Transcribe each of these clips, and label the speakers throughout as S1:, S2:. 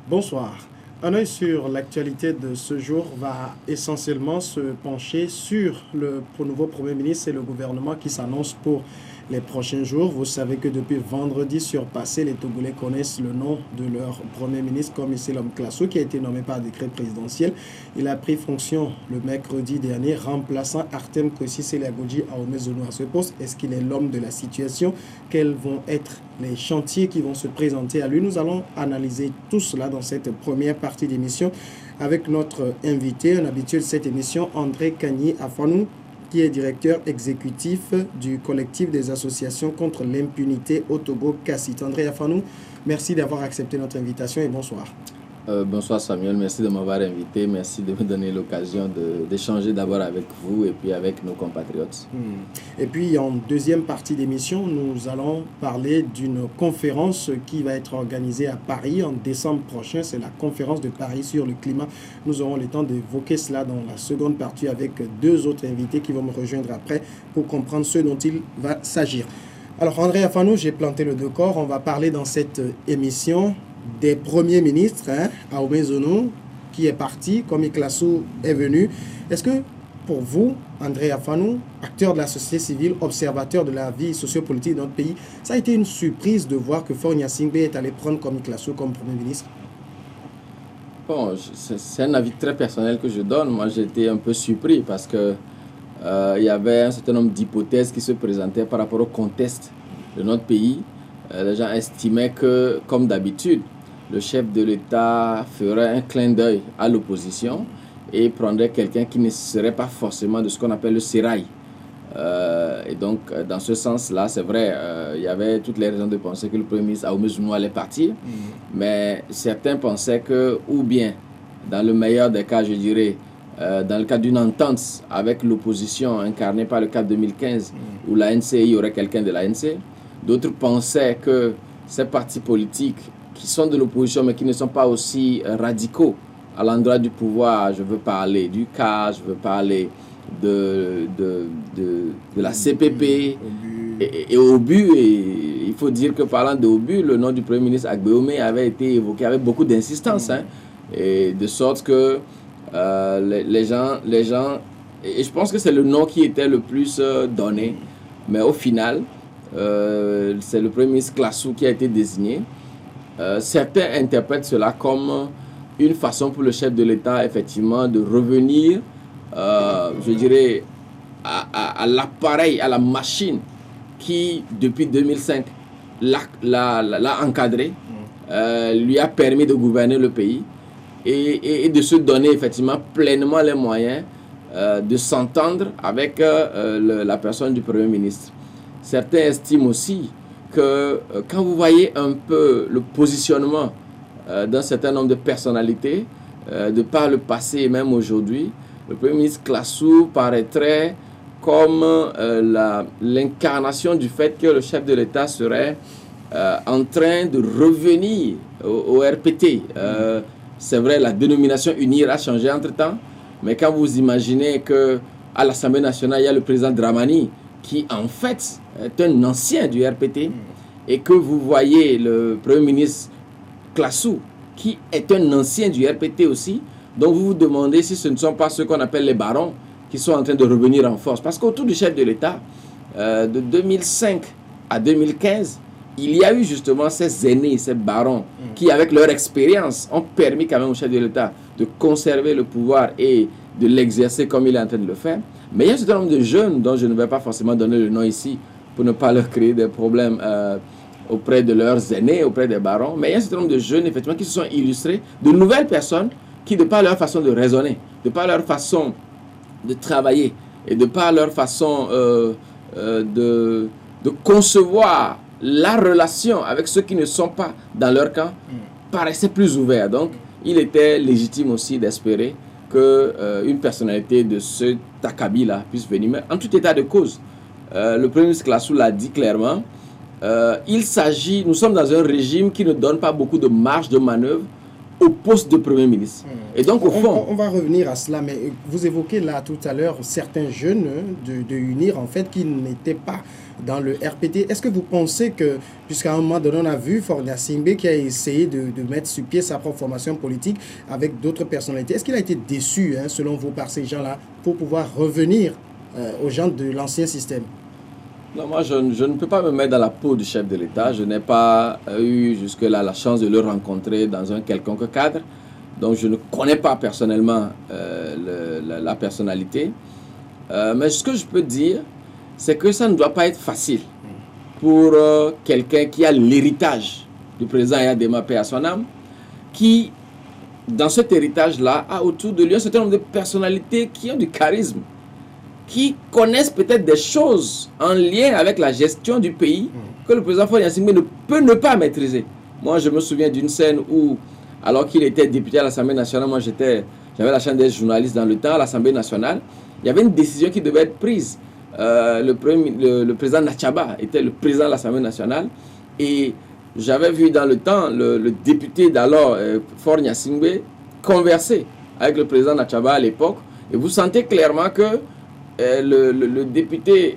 S1: Bonsoir. Un œil sur l'actualité de ce jour va essentiellement se pencher sur le nouveau Premier ministre et le gouvernement qui s'annonce pour les prochains jours. Vous savez que depuis vendredi surpassé, les Togolais connaissent le nom de leur Premier ministre comme Isselom Klasso, qui a été nommé par décret présidentiel. Il a pris fonction le mercredi dernier, remplaçant Artem Kossi Seliagodji à Omezono à ce poste. Est-ce qu'il est l'homme de la situation? Quels vont être les chantiers qui vont se présenter à lui? Nous allons analyser tout cela dans cette première partie d'émission avec notre invité, un habitué de cette émission, André Kagny Afanou, qui est directeur exécutif du collectif des associations contre l'impunité au Togo, CACIT. André Afanou, merci d'avoir accepté notre invitation et bonsoir.
S2: Bonsoir Samuel, merci de m'avoir invité, merci de me donner l'occasion d'échanger d'abord avec vous et puis avec nos compatriotes.
S1: Et puis en deuxième partie d'émission, nous allons parler d'une conférence qui va être organisée à Paris en décembre prochain. C'est la conférence de Paris sur le climat. Nous aurons le temps d'évoquer cela dans la seconde partie avec deux autres invités qui vont me rejoindre après pour comprendre ce dont il va s'agir. Alors André Afanou, j'ai planté le décor. On va parler dans cette émission des premiers ministres, à Omezono, qui est parti, comme Klasso est venu. Est-ce que, pour vous, André Afanou, acteur de la société civile, observateur de la vie sociopolitique de notre pays, ça a été une surprise de voir que Faure Gnassingbé est allé prendre comme Klasso comme Premier ministre?
S2: Bon, c'est un avis très personnel que je donne. Moi, j'ai été un peu surpris parce que il y avait un certain nombre d'hypothèses qui se présentaient par rapport au contexte de notre pays. Les gens estimaient que, comme d'habitude, le chef de l'État ferait un clin d'œil à l'opposition et prendrait quelqu'un qui ne serait pas forcément de ce qu'on appelle le sérail. Et donc, dans ce sens-là, c'est vrai, il y avait toutes les raisons de penser que le Premier ministre Aoumezounou allait partir. Mais certains pensaient que, ou bien, dans le meilleur des cas, je dirais, dans le cadre d'une entente avec l'opposition incarnée par le cadre 2015, où l'ANC, il y aurait quelqu'un de l'ANC. D'autres pensaient que ces partis politiques qui sont de l'opposition mais qui ne sont pas aussi radicaux à l'endroit du pouvoir, je veux parler du CAS, je veux parler de la CPP et Obu. Et il faut dire que parlant de Obu, le nom du Premier ministre Agbeome avait été évoqué avec beaucoup d'insistance, et de sorte que les gens, et je pense que c'est le nom qui était le plus donné, mais au final, c'est le Premier ministre Klasso qui a été désigné. Certains interprètent cela comme une façon pour le chef de l'État, effectivement, de revenir, je dirais, à l'appareil, à la machine qui, depuis 2005, l'a encadré, lui a permis de gouverner le pays et de se donner, effectivement, pleinement les moyens de s'entendre avec la personne du Premier ministre. Certains estiment aussi que quand vous voyez un peu le positionnement d'un certain nombre de personnalités, de par le passé et même aujourd'hui, le Premier ministre Klasso paraîtrait comme l'incarnation du fait que le chef de l'État serait en train de revenir au RPT. C'est vrai, la dénomination UNIR a changé entre-temps, mais quand vous imaginez qu'à l'Assemblée nationale, il y a le président Dramani, qui en fait est un ancien du RPT, et que vous voyez le Premier ministre Klasso, qui est un ancien du RPT aussi, donc vous vous demandez si ce ne sont pas ceux qu'on appelle les barons qui sont en train de revenir en force. Parce qu'autour du chef de l'État, de 2005 à 2015, il y a eu justement ces aînés, ces barons, qui avec leur expérience ont permis quand même au chef de l'État de conserver le pouvoir et de l'exercer comme il est en train de le faire. Mais il y a un certain nombre de jeunes dont je ne vais pas forcément donner le nom ici pour ne pas leur créer des problèmes auprès de leurs aînés, auprès des barons. Mais il y a un certain nombre de jeunes, effectivement, qui se sont illustrés, de nouvelles personnes qui, de par leur façon de raisonner, de par leur façon de travailler et de par leur façon de concevoir la relation avec ceux qui ne sont pas dans leur camp, paraissaient plus ouverts. Donc, il était légitime aussi d'espérer qu'une personnalité de ce acabit-là puisse venir. Mais en tout état de cause, le Premier ministre Klasso l'a dit clairement, nous sommes dans un régime qui ne donne pas beaucoup de marge de manœuvre au poste de Premier ministre. Et donc, au fond...
S1: On va revenir à cela, mais vous évoquez là tout à l'heure certains jeunes de UNIR, en fait, qui n'étaient pas dans le RPT. Est-ce que vous pensez que, jusqu'à un moment donné, on a vu Fornia Singbe qui a essayé de mettre sur pied sa propre formation politique avec d'autres personnalités. Est-ce qu'il a été déçu, selon vous, par ces gens-là, pour pouvoir revenir aux gens de l'ancien système?
S2: Non, moi, je ne peux pas me mettre dans la peau du chef de l'État. Je n'ai pas eu jusque-là la chance de le rencontrer dans un quelconque cadre. Donc, je ne connais pas personnellement la personnalité. Mais ce que je peux dire, c'est que ça ne doit pas être facile pour quelqu'un qui a l'héritage du président Yadema, paix à son âme, qui, dans cet héritage-là, a autour de lui un certain nombre de personnalités qui ont du charisme, qui connaissent peut-être des choses en lien avec la gestion du pays que le président Faure Gnassingbé ne peut ne pas maîtriser. Moi, je me souviens d'une scène où, alors qu'il était député à l'Assemblée nationale, moi j'avais la chance d'être journaliste dans le temps à l'Assemblée nationale, il y avait une décision qui devait être prise. Le président Nachaba était le président de l'Assemblée nationale et j'avais vu dans le temps le député d'alors, Faure Gnassingbé, converser avec le président Nachaba à l'époque, et vous sentez clairement que le député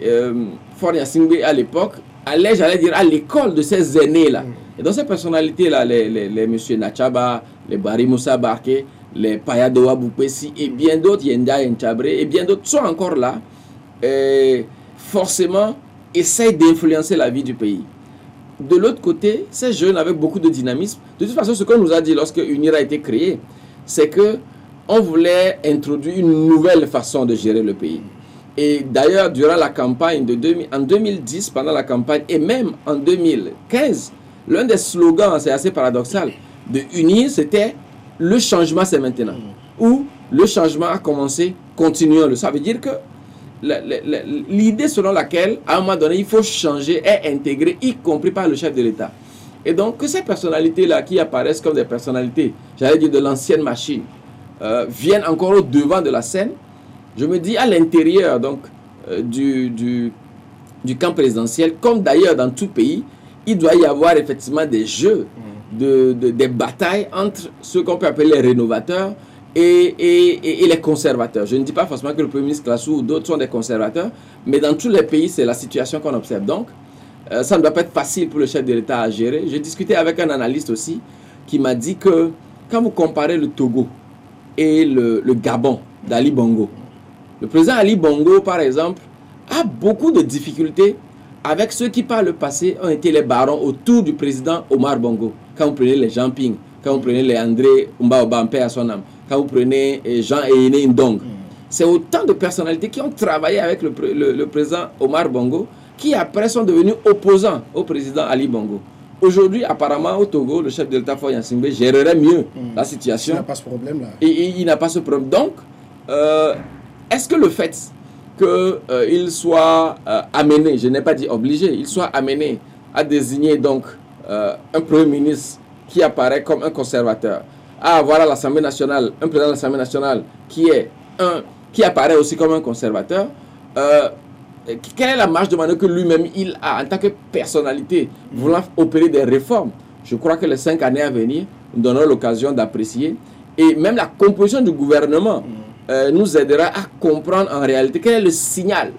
S2: Faure Gnassingbé à l'époque allait, j'allais dire, à l'école de ces aînés-là. Et dans ces personnalités-là, les monsieur Nachaba, les Barry Moussa Barké, les Payadoa Boupessi et bien d'autres, Yenda Nchabré et bien d'autres sont encore là, et forcément essayent d'influencer la vie du pays. De l'autre côté, ces jeunes avec beaucoup de dynamisme, de toute façon, ce qu'on nous a dit lorsque UNIR a été créé, c'est que on voulait introduire une nouvelle façon de gérer le pays. Et d'ailleurs, durant la campagne en 2010, pendant la campagne, et même en 2015, l'un des slogans, c'est assez paradoxal, de UNIR, c'était « Le changement, c'est maintenant ». Ou « Le changement a commencé, continuons-le ». Ça veut dire que l'idée selon laquelle, à un moment donné, il faut changer est intégrée, y compris par le chef de l'État. Et donc, que ces personnalités-là, qui apparaissent comme des personnalités, j'allais dire de l'ancienne machine, viennent encore au devant de la scène, je me dis à l'intérieur donc du camp présidentiel, comme d'ailleurs dans tout pays, il doit y avoir effectivement des jeux, des batailles entre ceux qu'on peut appeler les rénovateurs et les conservateurs. Je ne dis pas forcément que le Premier ministre Classou ou d'autres sont des conservateurs, mais dans tous les pays, c'est la situation qu'on observe. Donc, ça ne doit pas être facile pour le chef de l'État à gérer. J'ai discuté avec un analyste aussi qui m'a dit que quand vous comparez le Togo et le Gabon d'Ali Bongo, le président Ali Bongo, par exemple, a beaucoup de difficultés avec ceux qui, par le passé, ont été les barons autour du président Omar Bongo. Quand vous prenez les Jean Ping, quand vous prenez les André Oumba Obampe à son âme, quand vous prenez Jean Eyene Ndong, c'est autant de personnalités qui ont travaillé avec le président Omar Bongo, qui après sont devenus opposants au président Ali Bongo. Aujourd'hui, apparemment, au Togo, le chef de l'État Faure Gnassingbé gérerait mieux la situation.
S1: Il n'a pas ce problème-là.
S2: Et il n'a pas ce problème. Donc, est-ce que le fait qu'il soit amené, je n'ai pas dit obligé, il soit amené à désigner donc un Premier ministre qui apparaît comme un conservateur, à avoir à l'Assemblée nationale un président de l'Assemblée nationale qui apparaît aussi comme un conservateur, quelle est la marge de manœuvre que lui-même il a en tant que personnalité voulant opérer des réformes? Je crois que les 5 années à venir nous donneront l'occasion d'apprécier, et même la composition du gouvernement nous aidera à comprendre en réalité quel est le signal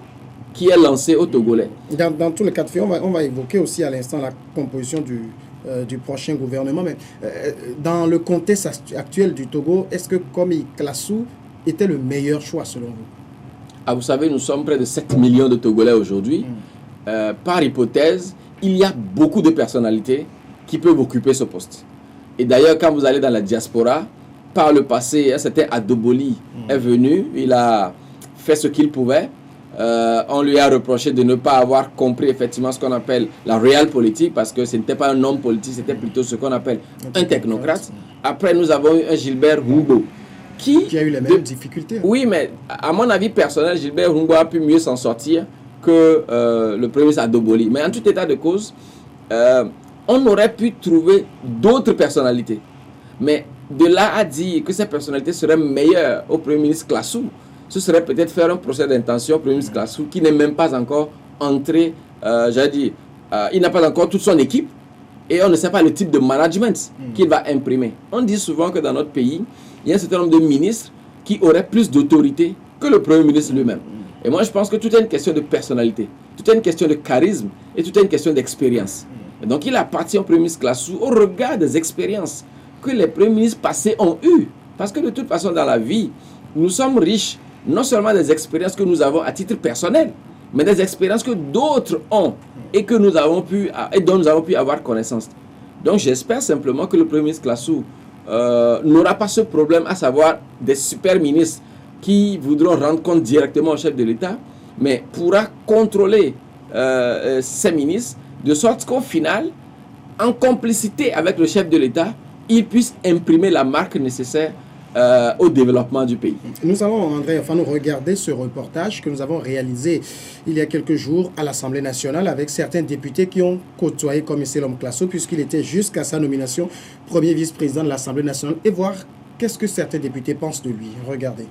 S2: qui est lancé aux Togolais.
S1: Dans tous les cas de fait, on va évoquer aussi à l'instant la composition du prochain gouvernement. Mais dans le contexte actuel du Togo, est-ce que Komi Classou était le meilleur choix selon vous?
S2: Ah, vous savez, nous sommes près de 7 millions de Togolais aujourd'hui. Par hypothèse, il y a beaucoup de personnalités qui peuvent occuper ce poste. Et d'ailleurs, quand vous allez dans la diaspora, par le passé, c'était Adoboli est venu, il a fait ce qu'il pouvait. On lui a reproché de ne pas avoir compris effectivement ce qu'on appelle la réelle politique, parce que ce n'était pas un homme politique, c'était plutôt ce qu'on appelle un technocrate. Après, nous avons eu un Gilbert Humbo qui
S1: a eu les mêmes difficultés.
S2: Oui, mais à mon avis personnel, Gilbert Humbo a pu mieux s'en sortir que le premier ministre Adoboli. Mais en tout état de cause, on aurait pu trouver d'autres personnalités. Mais de là à dire que ces personnalités seraient meilleures au Premier ministre Classou, ce serait peut-être faire un procès d'intention au Premier ministre Classou qui n'est même pas encore entré, il n'a pas encore toute son équipe. et on ne sait pas le type de management qu'il va imprimer. On dit souvent que dans notre pays, il y a un certain nombre de ministres qui auraient plus d'autorité que le Premier ministre lui-même. Et moi, je pense que tout est une question de personnalité, tout est une question de charisme et tout est une question d'expérience. Et donc, il appartient au Premier ministre Classou au regard des expériences que les premiers ministres passés ont eues. Parce que de toute façon, dans la vie, nous sommes riches non seulement des expériences que nous avons à titre personnel, mais des expériences que d'autres ont et que nous avons pu, et dont nous avons pu avoir connaissance. Donc, j'espère simplement que le Premier ministre Classou n'aura pas ce problème, à savoir des super ministres qui voudront rendre compte directement au chef de l'État, mais pourra contrôler ces ministres de sorte qu'au final, en complicité avec le chef de l'État, il puisse imprimer la marque nécessaire au développement du pays.
S1: Nous allons, André, nous regarder ce reportage que nous avons réalisé il y a quelques jours à l'Assemblée nationale avec certains députés qui ont côtoyé commissaire Lom Classou puisqu'il était jusqu'à sa nomination premier vice-président de l'Assemblée nationale et voir qu'est-ce que certains députés pensent de lui. Regardez.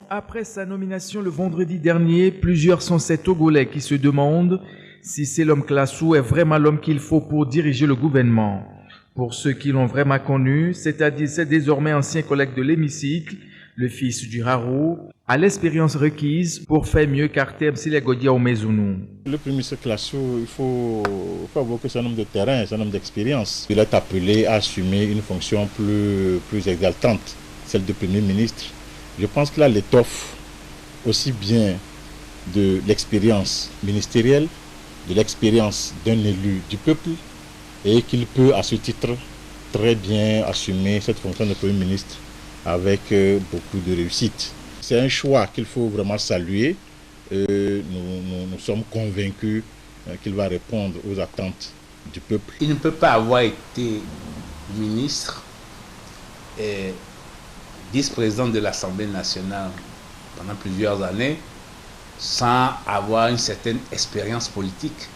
S3: Après sa nomination le vendredi dernier, plusieurs sont ces Togolais qui se demandent si c'est Lom Classou est vraiment l'homme qu'il faut pour diriger le gouvernement. Pour ceux qui l'ont vraiment connu, c'est-à-dire ses désormais anciens collègues de l'hémicycle, le fils du Haro, a l'expérience requise pour faire mieux qu'Artem Silegodia au Mezounou.
S4: Le premier ministre Classou, il faut avouer que c'est un homme de terrain, c'est un homme d'expérience. Il est appelé à assumer une fonction plus exaltante, celle de premier ministre. Je pense qu'il a l'étoffe aussi bien de l'expérience ministérielle, de l'expérience d'un élu du peuple, et qu'il peut à ce titre très bien assumer cette fonction de Premier ministre avec beaucoup de réussite. C'est un choix qu'il faut vraiment saluer. Nous sommes convaincus qu'il va répondre aux attentes du peuple.
S5: Il ne peut pas avoir été ministre et vice-président de l'Assemblée nationale pendant plusieurs années sans avoir une certaine expérience politique.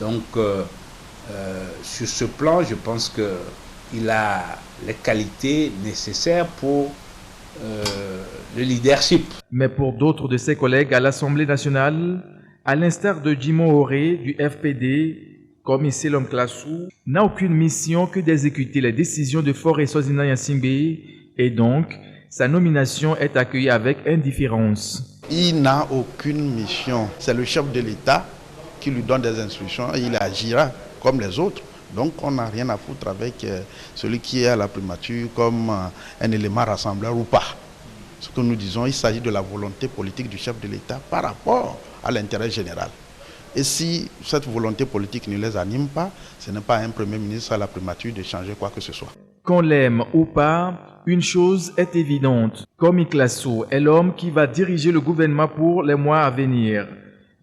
S5: Donc, sur ce plan, je pense qu'il a les qualités nécessaires pour le leadership.
S3: Mais pour d'autres de ses collègues à l'Assemblée nationale, à l'instar de Jimo Horé du FPD, commissaire Lom Classou n'a aucune mission que d'exécuter les décisions de Faure Sozina Gnassingbé et donc sa nomination est accueillie avec indifférence.
S6: Il n'a aucune mission. C'est le chef de l'État qui lui donne des instructions et il agira comme les autres. Donc on n'a rien à foutre avec celui qui est à la primature comme un élément rassembleur ou pas. Ce que nous disons, il s'agit de la volonté politique du chef de l'État par rapport à l'intérêt général. Et si cette volonté politique ne les anime pas, ce n'est pas un Premier ministre à la primature de changer quoi que ce soit.
S3: Qu'on l'aime ou pas, une chose est évidente. Komi Classou est l'homme qui va diriger le gouvernement pour les mois à venir.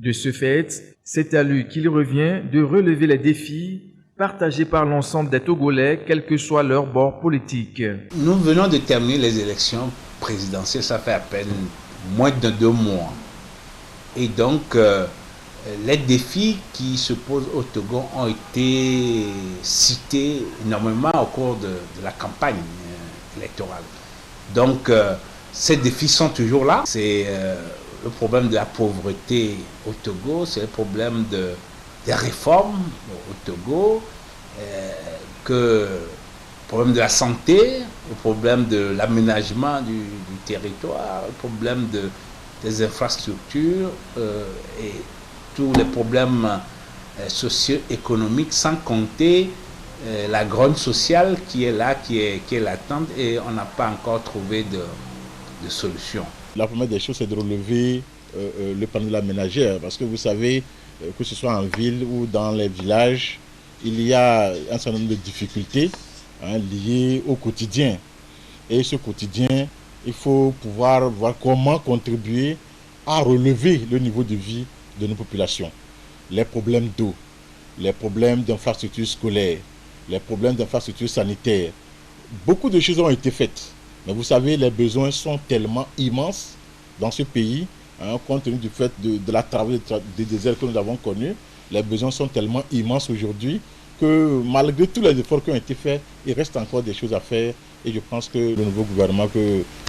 S3: De ce fait, c'est à lui qu'il revient de relever les défis partagés par l'ensemble des Togolais, quel que soit leur bord politique.
S5: Nous venons de terminer les élections présidentielles, ça fait à peine moins de 2 mois. Et donc, les défis qui se posent au Togo ont été cités énormément au cours de la campagne électorale. Donc, ces défis sont toujours là. C'est le problème de la pauvreté au Togo, c'est le problème des réformes au Togo, le problème de la santé, le problème de l'aménagement du territoire, le problème des infrastructures et tous les problèmes socio-économiques, sans compter la grogne sociale qui est là, qui est latente et on n'a pas encore trouvé de solution.
S4: La première des choses, c'est de relever le panneau de la ménagère, parce que vous savez, que ce soit en ville ou dans les villages, il y a un certain nombre de difficultés liées au quotidien. Et ce quotidien, il faut pouvoir voir comment contribuer à relever le niveau de vie de nos populations. Les problèmes d'eau, les problèmes d'infrastructures scolaires, les problèmes d'infrastructures sanitaires. Beaucoup de choses ont été faites. Mais vous savez, les besoins sont tellement immenses dans ce pays, compte tenu du fait de la travail des déserts que nous avons connus. Les besoins sont tellement immenses aujourd'hui que malgré tous les efforts qui ont été faits, il reste encore des choses à faire. Et je pense que le nouveau gouvernement que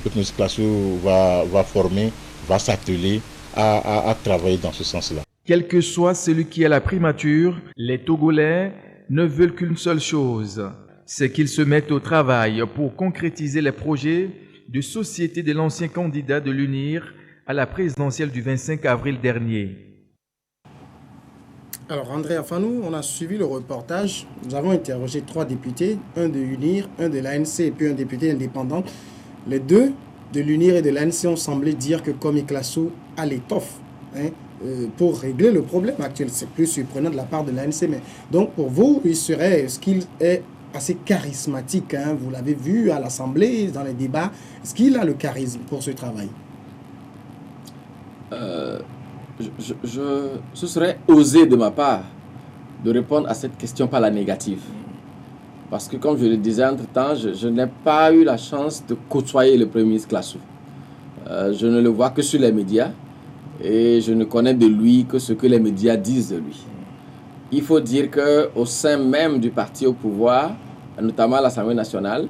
S4: le ministre Classou va former, va s'atteler à travailler dans ce sens-là.
S3: Quel que soit celui qui a la primature, les Togolais ne veulent qu'une seule chose, c'est qu'ils se mettent au travail pour concrétiser les projets de société de l'ancien candidat de l'UNIR à la présidentielle du 25 avril dernier.
S1: Alors, André Afanou, on a suivi le reportage. Nous avons interrogé 3 députés, un de l'UNIR, un de l'ANC et puis un député indépendant. Les deux de l'UNIR et de l'ANC ont semblé dire que Komi Klasso a l'étoffe pour régler le problème actuel. C'est plus surprenant de la part de l'ANC. Mais donc, pour vous, est-ce qu'il est assez charismatique, vous l'avez vu à l'Assemblée, dans les débats. Est-ce qu'il a le charisme pour ce travail?
S2: Ce serait osé de ma part de répondre à cette question par la négative. Parce que, comme je le disais entre-temps, je n'ai pas eu la chance de côtoyer le Premier ministre Klasso. Je ne le vois que sur les médias et je ne connais de lui que ce que les médias disent de lui. Il faut dire qu'au sein même du parti au pouvoir, notamment à l'Assemblée nationale,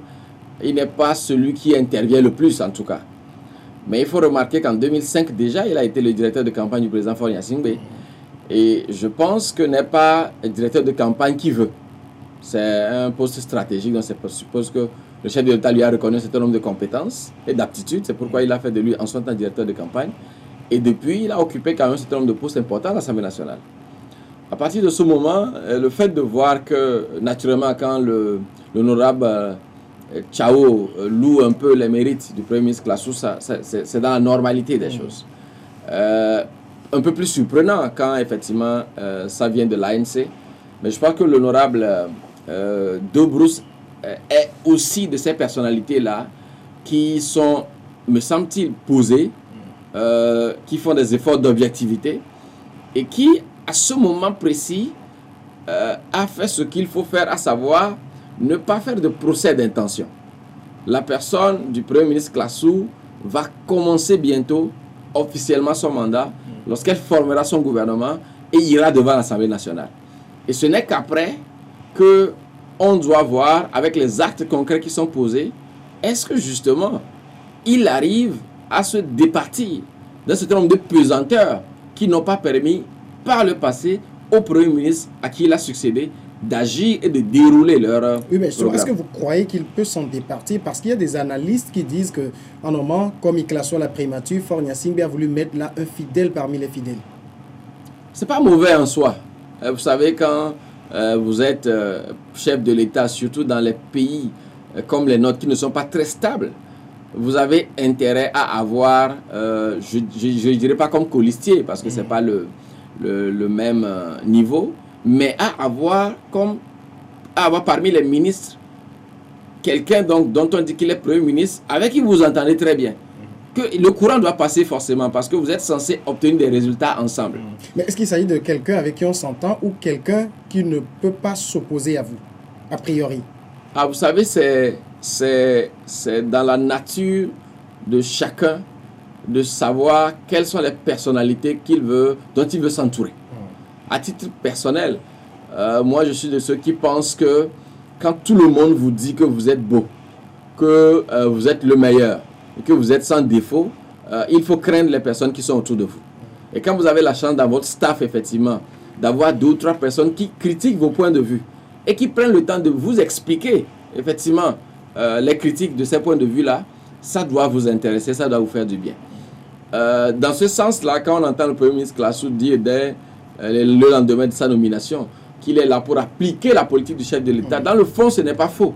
S2: il n'est pas celui qui intervient le plus en tout cas. Mais il faut remarquer qu'en 2005 déjà, il a été le directeur de campagne du président Faure Gnassingbé. Et je pense que n'est pas un directeur de campagne qui veut. C'est un poste stratégique, donc je suppose que le chef de l'État lui a reconnu un certain nombre de compétences et d'aptitudes. C'est pourquoi il a fait de lui en son temps directeur de campagne. Et depuis, il a occupé quand même un certain nombre de postes importants à l'Assemblée nationale. À partir de ce moment, le fait de voir que, naturellement, quand l'honorable Chao loue un peu les mérites du Premier ministre Klasso, c'est dans la normalité des choses. Un peu plus surprenant quand, effectivement, ça vient de l'ANC. Mais je crois que l'honorable De Brousse est aussi de ces personnalités-là qui sont, me semble-t-il, posées, qui font des efforts d'objectivité et qui, à ce moment précis, a fait ce qu'il faut faire, à savoir ne pas faire de procès d'intention. La personne du Premier ministre Klasso va commencer bientôt officiellement son mandat lorsqu'elle formera son gouvernement et ira devant l'Assemblée nationale. Et ce n'est qu'après qu'on doit voir, avec les actes concrets qui sont posés, est-ce que justement il arrive à se départir d'un certain nombre de pesanteurs qui n'ont pas permis par le passé au Premier ministre à qui il a succédé d'agir et de dérouler leur
S1: Oui, mais
S2: programme.
S1: est-ce que vous croyez qu'il peut s'en départir? Parce qu'il y a des analystes qui disent que, en moment, comme il classe la primature, Faure Gnassingbé a voulu mettre là un fidèle parmi les fidèles.
S2: C'est pas mauvais en soi. Vous savez, quand vous êtes chef de l'État, surtout dans les pays comme les nôtres qui ne sont pas très stables, vous avez intérêt à avoir, je ne dirais pas comme colistier, parce que ce n'est pas le même niveau, mais à avoir parmi les ministres quelqu'un dont on dit qu'il est Premier ministre, avec qui vous entendez très bien. Que le courant doit passer forcément, parce que vous êtes censé obtenir des résultats ensemble.
S1: Mais est-ce qu'il s'agit de quelqu'un avec qui on s'entend ou quelqu'un qui ne peut pas s'opposer à vous, a priori?
S2: Ah, vous savez, c'est dans la nature de chacun de savoir quelles sont les personnalités dont il veut s'entourer. À titre personnel, moi je suis de ceux qui pensent que quand tout le monde vous dit que vous êtes beau, que vous êtes le meilleur, et que vous êtes sans défaut, il faut craindre les personnes qui sont autour de vous. Et quand vous avez la chance dans votre staff, effectivement, d'avoir 2 ou 3 personnes qui critiquent vos points de vue et qui prennent le temps de vous expliquer, effectivement, les critiques de ces points de vue-là, ça doit vous intéresser, ça doit vous faire du bien. Dans ce sens-là, quand on entend le Premier ministre Klasso dire le lendemain de sa nomination qu'il est là pour appliquer la politique du chef de l'État, dans le fond, ce n'est pas faux.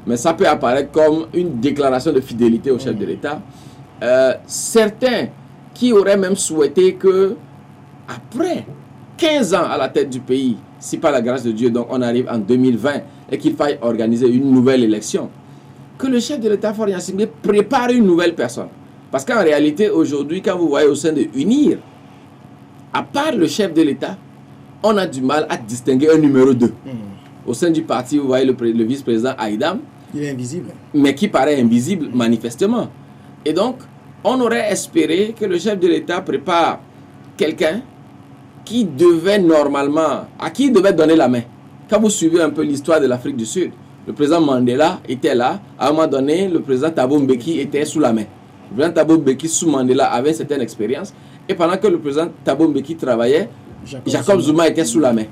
S2: Mais ça peut apparaître comme une déclaration de fidélité au chef de l'État. Certains qui auraient même souhaité que, après 15 ans à la tête du pays, si par la grâce de Dieu, donc on arrive en 2020 et qu'il faille organiser une nouvelle élection, que le chef de l'État Faure Gnassingbé prépare une nouvelle personne. Parce qu'en réalité, aujourd'hui, quand vous voyez au sein de UNIR, à part le chef de l'État, on a du mal à distinguer un numéro 2. Au sein du parti, vous voyez le vice-président Aïdam.
S1: Il est invisible.
S2: Mais qui paraît invisible, manifestement. Et donc, on aurait espéré que le chef de l'État prépare quelqu'un qui devait normalement, à qui il devait donner la main. Quand vous suivez un peu l'histoire de l'Afrique du Sud, le président Mandela était là. À un moment donné, le président Thabo Mbeki était sous la main. Le président Thabo Mbeki sous Mandela avait une certaine expérience. Et pendant que le président Thabo Mbeki travaillait, Jacob Zuma était sous la main.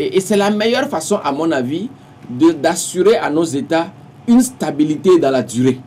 S2: Et c'est la meilleure façon, à mon avis, d'assurer à nos États une stabilité dans la durée.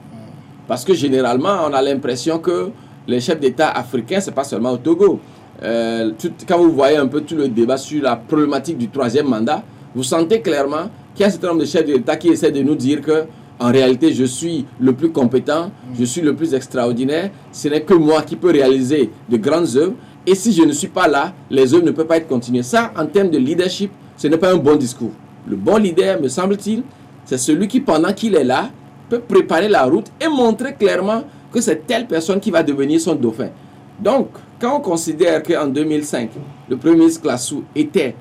S2: Parce que généralement, on a l'impression que les chefs d'État africains, ce n'est pas seulement au Togo. Quand vous voyez un peu tout le débat sur la problématique du 3e mandat, vous sentez clairement qu'il y a un certain nombre de chefs d'État qui essaient de nous dire que en réalité, je suis le plus compétent, je suis le plus extraordinaire, ce n'est que moi qui peux réaliser de grandes œuvres, et si je ne suis pas là, les œuvres ne peuvent pas être continuées. Ça, en termes de leadership, ce n'est pas un bon discours. Le bon leader, me semble-t-il, c'est celui qui, pendant qu'il est là, peut préparer la route et montrer clairement que c'est telle personne qui va devenir son dauphin. Donc, quand on considère qu'en 2005, le Premier ministre Classou était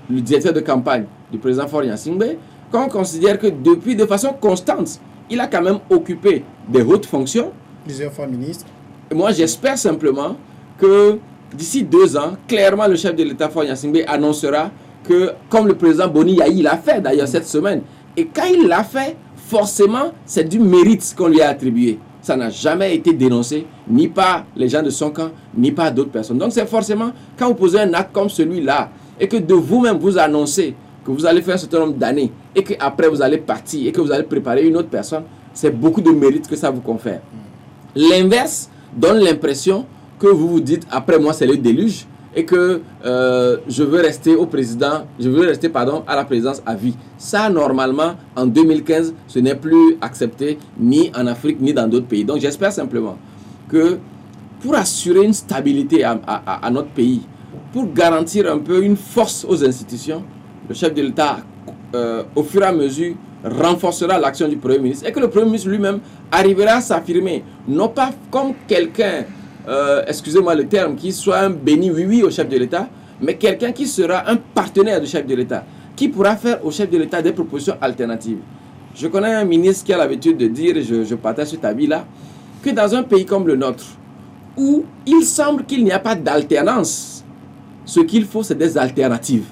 S2: le directeur de campagne du président Faure Gnassingbé, quand on considère que depuis, de façon constante, il a quand même occupé des hautes fonctions.
S1: Plusieurs fois ministre.
S2: Moi, j'espère simplement que d'ici 2 ans, clairement, le chef de l'État, Faure Gnassingbé, annoncera que, comme le président Boni Yayi l'a fait d'ailleurs cette semaine, et quand il l'a fait, forcément, c'est du mérite qu'on lui a attribué. Ça n'a jamais été dénoncé, ni par les gens de son camp, ni par d'autres personnes. Donc, c'est forcément, quand vous posez un acte comme celui-là, et que de vous-même vous annoncez que vous allez faire un certain nombre d'années, et qu'après vous allez partir, et que vous allez préparer une autre personne, c'est beaucoup de mérite que ça vous confère. L'inverse donne l'impression que vous vous dites, après moi c'est le déluge, et que je veux rester à la présidence à vie. Ça, normalement, en 2015, ce n'est plus accepté, ni en Afrique, ni dans d'autres pays. Donc, j'espère simplement que pour assurer une stabilité à notre pays, pour garantir un peu une force aux institutions, le chef de l'État, au fur et à mesure, renforcera l'action du Premier ministre et que le Premier ministre lui-même arrivera à s'affirmer, non pas comme quelqu'un, excusez-moi le terme, qui soit un béni oui-oui au chef de l'État, mais quelqu'un qui sera un partenaire du chef de l'État, qui pourra faire au chef de l'État des propositions alternatives. Je connais un ministre qui a l'habitude de dire, et je partage cet avis-là, que dans un pays comme le nôtre, où il semble qu'il n'y a pas d'alternance, ce qu'il faut, c'est des alternatives.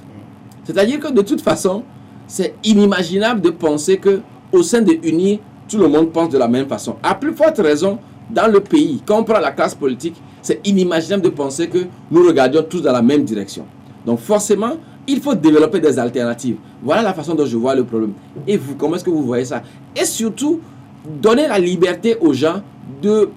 S2: C'est-à-dire que de toute façon, c'est inimaginable de penser qu'au sein de UNI, tout le monde pense de la même façon. À plus forte raison, dans le pays, quand on prend la classe politique, c'est inimaginable de penser que nous regardions tous dans la même direction. Donc forcément, il faut développer des alternatives. Voilà la façon dont je vois le problème. Et vous, comment est-ce que vous voyez ça? Et surtout, donner la liberté aux gens de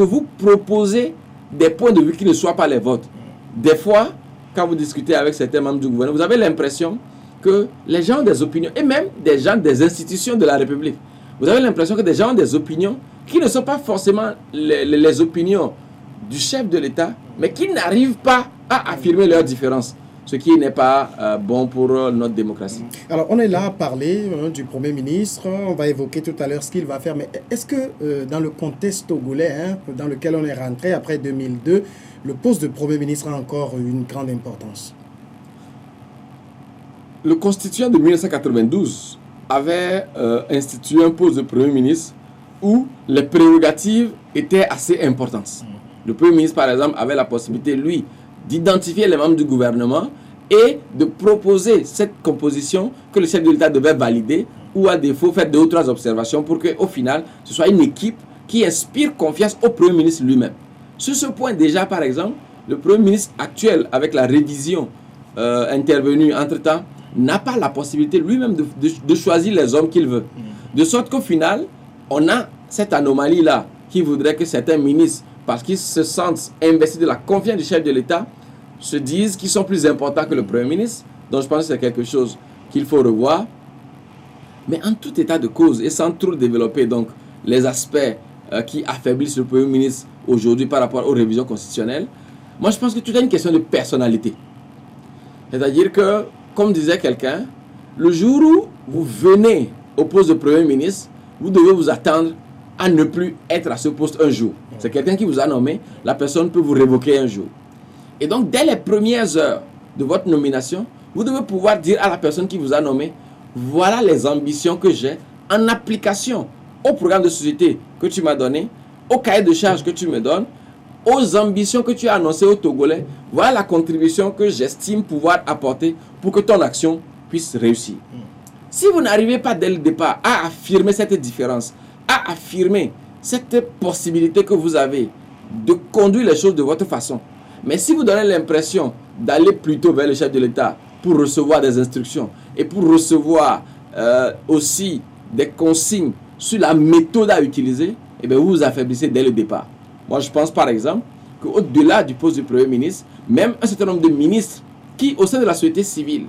S2: vous proposer des points de vue qui ne soient pas les vôtres. Des fois, quand vous discutez avec certains membres du gouvernement, vous avez l'impression que les gens ont des opinions, et même des gens des institutions de la République. Vous avez l'impression que des gens ont des opinions qui ne sont pas forcément les opinions du chef de l'État, mais qui n'arrivent pas à affirmer leurs différences, ce qui n'est pas bon pour notre démocratie.
S1: Alors, on est là à parler du Premier ministre, on va évoquer tout à l'heure ce qu'il va faire, mais est-ce que dans le contexte togolais, dans lequel on est rentré après 2002, le poste de Premier ministre a encore une grande importance?
S2: Le constituant de 1992 avait institué un poste de Premier ministre où les prérogatives étaient assez importantes. Le Premier ministre, par exemple, avait la possibilité, lui, d'identifier les membres du gouvernement et de proposer cette composition que le chef de l'État devait valider ou à défaut faire 2 ou 3 observations pour qu'au final, ce soit une équipe qui inspire confiance au Premier ministre lui-même. Sur ce point déjà, par exemple, le Premier ministre actuel, avec la révision intervenue entre-temps, n'a pas la possibilité lui-même de choisir les hommes qu'il veut. De sorte qu'au final, on a cette anomalie-là qui voudrait que certains ministres, parce qu'ils se sentent investis de la confiance du chef de l'État, se disent qu'ils sont plus importants que le Premier ministre. Donc je pense que c'est quelque chose qu'il faut revoir. Mais en tout état de cause, et sans trop développer donc, les aspects qui affaiblissent le Premier ministre aujourd'hui par rapport aux révisions constitutionnelles, moi je pense que tout est une question de personnalité. C'est-à-dire que, comme disait quelqu'un, le jour où vous venez au poste de Premier ministre, vous devez vous attendre à ne plus être à ce poste un jour. C'est quelqu'un qui vous a nommé, la personne peut vous révoquer un jour. Et donc, dès les premières heures de votre nomination, vous devez pouvoir dire à la personne qui vous a nommé, voilà les ambitions que j'ai en application au programme de société que tu m'as donné, au cahier de charges que tu me donnes, aux ambitions que tu as annoncées aux Togolais. Voilà la contribution que j'estime pouvoir apporter pour que ton action puisse réussir. Si vous n'arrivez pas dès le départ à affirmer cette différence, à affirmer cette possibilité que vous avez de conduire les choses de votre façon, mais si vous donnez l'impression d'aller plutôt vers le chef de l'État pour recevoir des instructions et pour recevoir aussi des consignes sur la méthode à utiliser, eh bien, vous vous affaiblissez dès le départ. Moi, je pense par exemple qu'au-delà du poste du Premier ministre, même un certain nombre de ministres qui, au sein de la société civile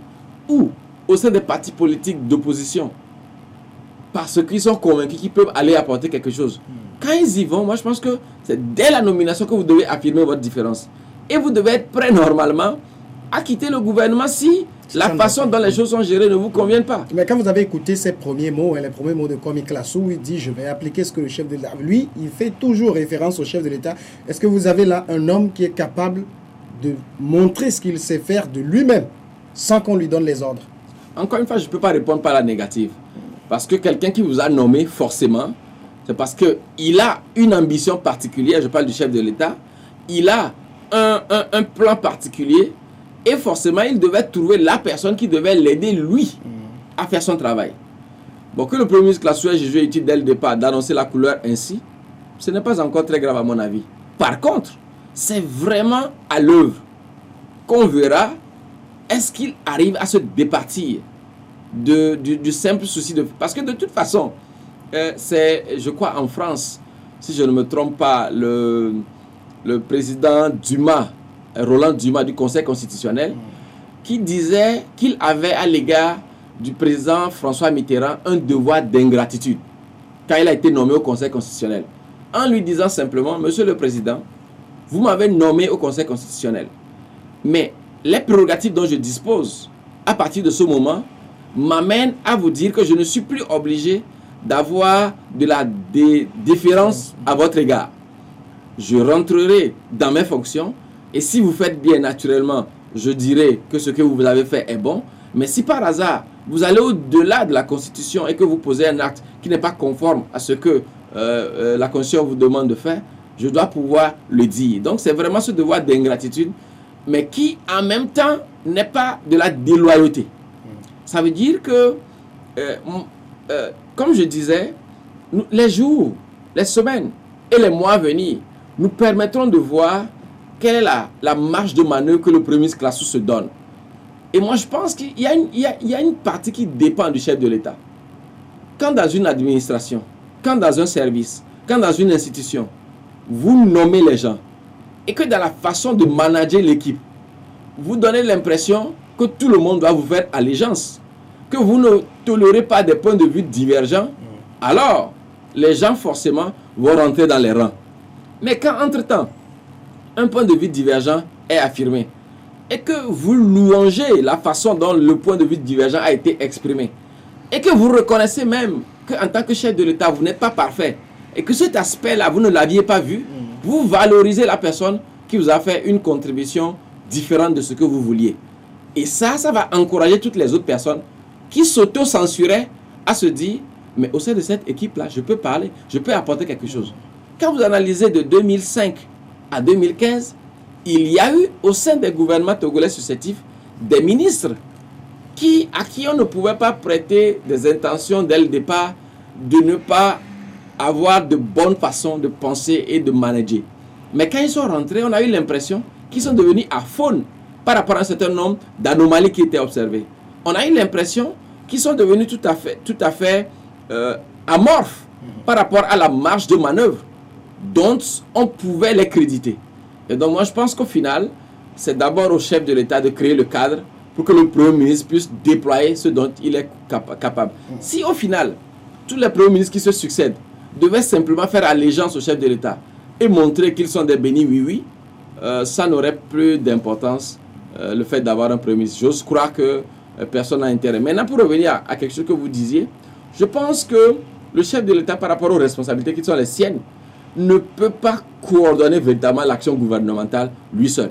S2: ou au sein des partis politiques d'opposition, parce qu'ils sont convaincus qu'ils peuvent aller apporter quelque chose, quand ils y vont, moi je pense que c'est dès la nomination que vous devez affirmer votre différence. Et vous devez être prêt normalement à quitter le gouvernement si la façon dont les choses sont gérées ne vous conviennent pas.
S1: Mais quand vous avez écouté ces premiers mots, les premiers mots de Kwame Klasu, il dit « je vais appliquer ce que le chef de l'État ». Lui, il fait toujours référence au chef de l'État. Est-ce que vous avez là un homme qui est capable de montrer ce qu'il sait faire de lui-même sans qu'on lui donne les ordres?
S2: Encore une fois, je ne peux pas répondre par la négative. Parce que quelqu'un qui vous a nommé, forcément, c'est parce qu'il a une ambition particulière, je parle du chef de l'État, il a un plan particulier, et forcément, il devait trouver la personne qui devait l'aider, lui, à faire son travail. Bon, que le Premier ministre Klasu ait jugé utile dès le départ d'annoncer la couleur ainsi, ce n'est pas encore très grave à mon avis. Par contre, c'est vraiment à l'œuvre qu'on verra est-ce qu'il arrive à se départir du simple souci de... Parce que de toute façon, c'est, je crois, en France, si je ne me trompe pas, le président Dumas, Roland Dumas du Conseil constitutionnel, qui disait qu'il avait à l'égard du président François Mitterrand un devoir d'ingratitude quand il a été nommé au Conseil constitutionnel. En lui disant simplement, Monsieur le Président, vous m'avez nommé au Conseil constitutionnel, mais les prérogatives dont je dispose à partir de ce moment m'amènent à vous dire que je ne suis plus obligé d'avoir de la déférence à votre égard. Je rentrerai dans mes fonctions et si vous faites bien naturellement, je dirai que ce que vous avez fait est bon. Mais si par hasard, vous allez au-delà de la Constitution et que vous posez un acte qui n'est pas conforme à ce que la Constitution vous demande de faire, je dois pouvoir le dire. Donc c'est vraiment ce devoir d'ingratitude, mais qui en même temps n'est pas de la déloyauté. Ça veut dire que, comme je disais, les jours, les semaines et les mois à venir nous permettront de voir quelle est la marge de manœuvre que le Premier ministre Klasu se donne. Et moi, je pense qu'il y a une partie qui dépend du chef de l'État. Quand dans une administration, quand dans un service, quand dans une institution, vous nommez les gens et que dans la façon de manager l'équipe, vous donnez l'impression que tout le monde doit vous faire allégeance, que vous ne tolérez pas des points de vue divergents, alors les gens forcément vont rentrer dans les rangs. Mais quand entre-temps, un point de vue divergent est affirmé et que vous louangez la façon dont le point de vue divergent a été exprimé et que vous reconnaissez même qu'en tant que chef de l'État, vous n'êtes pas parfait et que cet aspect-là, vous ne l'aviez pas vu, vous valorisez la personne qui vous a fait une contribution différente de ce que vous vouliez. Et ça va encourager toutes les autres personnes qui s'auto-censuraient à se dire, mais au sein de cette équipe-là, je peux parler, je peux apporter quelque chose. Quand vous analysez de 2005 à 2015, il y a eu au sein des gouvernements togolais successifs des ministres à qui on ne pouvait pas prêter des intentions dès le départ de ne pas avoir de bonnes façons de penser et de manager. Mais quand ils sont rentrés, on a eu l'impression qu'ils sont devenus aphones par rapport à un certain nombre d'anomalies qui étaient observées. On a eu l'impression qu'ils sont devenus tout à fait amorphes par rapport à la marge de manœuvre dont on pouvait les créditer. Et donc moi je pense qu'au final, c'est d'abord au chef de l'État de créer le cadre pour que le Premier ministre puisse déployer ce dont il est capable. Si au final, tous les premiers ministres qui se succèdent devaient simplement faire allégeance au chef de l'État et montrer qu'ils sont des bénis oui-oui, ça n'aurait plus d'importance le fait d'avoir un Premier ministre. J'ose croire que personne n'a intérêt. Maintenant, pour revenir à quelque chose que vous disiez, je pense que le chef de l'État, par rapport aux responsabilités qui sont les siennes, ne peut pas coordonner véritablement l'action gouvernementale lui seul.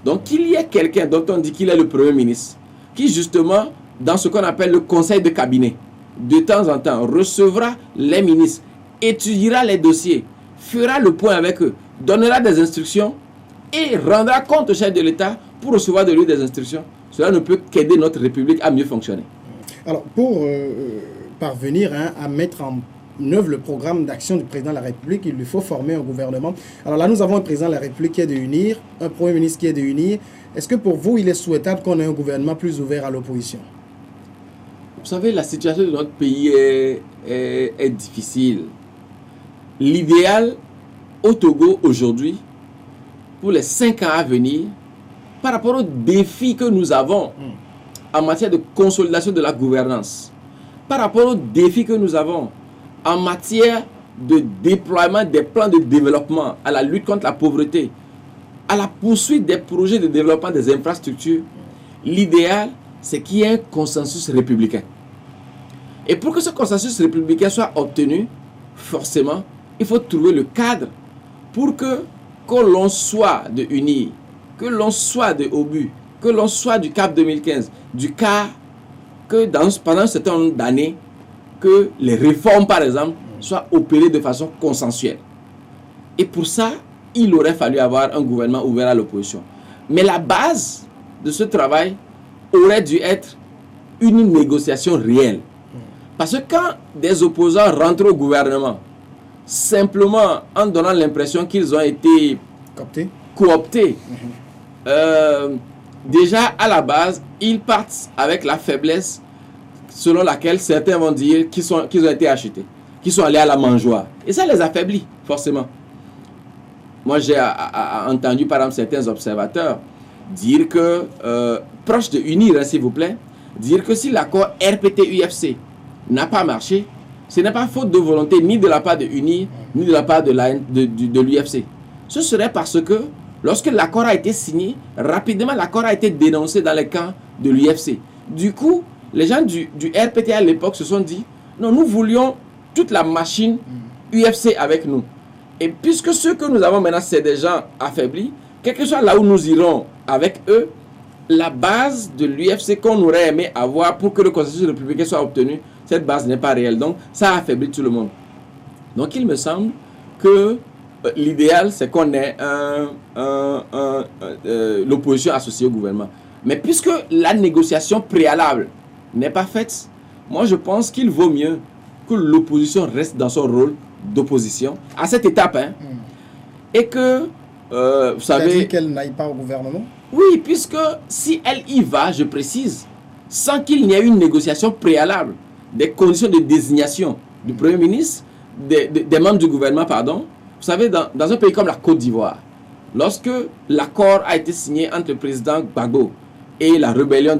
S2: Donc qu'il y ait quelqu'un dont on dit qu'il est le Premier ministre, qui justement, dans ce qu'on appelle le conseil de cabinet, de temps en temps, recevra les ministres, étudiera les dossiers, fera le point avec eux, donnera des instructions et rendra compte au chef de l'État pour recevoir de lui des instructions. Cela ne peut qu'aider notre République à mieux fonctionner.
S1: Alors, pour parvenir à mettre en en œuvre le programme d'action du président de la République, il lui faut former un gouvernement. Alors là, nous avons un président de la République qui est de unir, un Premier ministre qui est de unir. Est-ce que pour vous, il est souhaitable qu'on ait un gouvernement plus ouvert à l'opposition?
S2: Vous savez, la situation de notre pays est difficile. L'idéal au Togo aujourd'hui, pour les 5 ans à venir, par rapport aux défis que nous avons en matière de consolidation de la gouvernance, par rapport aux défis que nous avons en matière de déploiement des plans de développement, à la lutte contre la pauvreté, à la poursuite des projets de développement des infrastructures, l'idéal, c'est qu'il y ait un consensus républicain. Et pour que ce consensus républicain soit obtenu, forcément, il faut trouver le cadre pour que l'on soit de UNI, que l'on soit de OBU, que l'on soit du CAP 2015, du CAR, que pendant un certain nombre d'années, que les réformes, par exemple, soient opérées de façon consensuelle. Et pour ça, il aurait fallu avoir un gouvernement ouvert à l'opposition. Mais la base de ce travail aurait dû être une négociation réelle. Parce que quand des opposants rentrent au gouvernement, simplement en donnant l'impression qu'ils ont été cooptés, déjà à la base, ils partent avec la faiblesse selon laquelle certains vont dire qu'ils ont été achetés, qu'ils sont allés à la mangeoire. Et ça les affaiblit, forcément. Moi, j'ai entendu, par exemple, certains observateurs dire que, proche de UNIR, s'il vous plaît, dire que si l'accord RPT-UFC n'a pas marché, ce n'est pas faute de volonté ni de la part de UNIR, ni de la part de l'UFC. Ce serait parce que, lorsque l'accord a été signé, rapidement, l'accord a été dénoncé dans les camps de l'UFC. Du coup, les gens du RPT à l'époque se sont dit, non, nous voulions toute la machine UFC avec nous. Et puisque ceux que nous avons maintenant, c'est des gens affaiblis, quel que soit là où nous irons avec eux, la base de l'UFC qu'on aurait aimé avoir pour que le consensus républicain soit obtenu, cette base n'est pas réelle. Donc, ça affaiblit tout le monde. Donc, il me semble que l'idéal, c'est qu'on ait l'opposition associée au gouvernement. Mais puisque la négociation préalable n'est pas faite, moi, je pense qu'il vaut mieux que l'opposition reste dans son rôle d'opposition à cette étape. Et que, vous savez...
S1: C'est-à-dire qu'elle n'aille pas au gouvernement?
S2: Oui, puisque si elle y va, je précise, sans qu'il n'y ait une négociation préalable des conditions de désignation du Premier ministre, des membres du gouvernement, pardon. Vous savez, dans un pays comme la Côte d'Ivoire, lorsque l'accord a été signé entre le président Gbagbo et la rébellion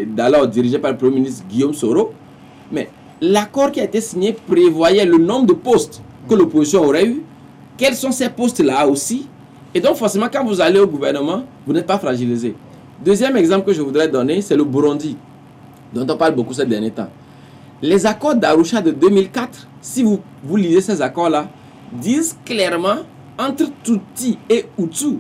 S2: d'alors dirigée par le Premier ministre Guillaume Soro, mais l'accord qui a été signé prévoyait le nombre de postes que l'opposition aurait eu, quels sont ces postes-là aussi, et donc forcément quand vous allez au gouvernement, vous n'êtes pas fragilisé. Deuxième exemple que je voudrais donner, c'est le Burundi, dont on parle beaucoup ces derniers temps. Les accords d'Arusha de 2004, si vous lisez ces accords-là, disent clairement entre Tutsi et Hutu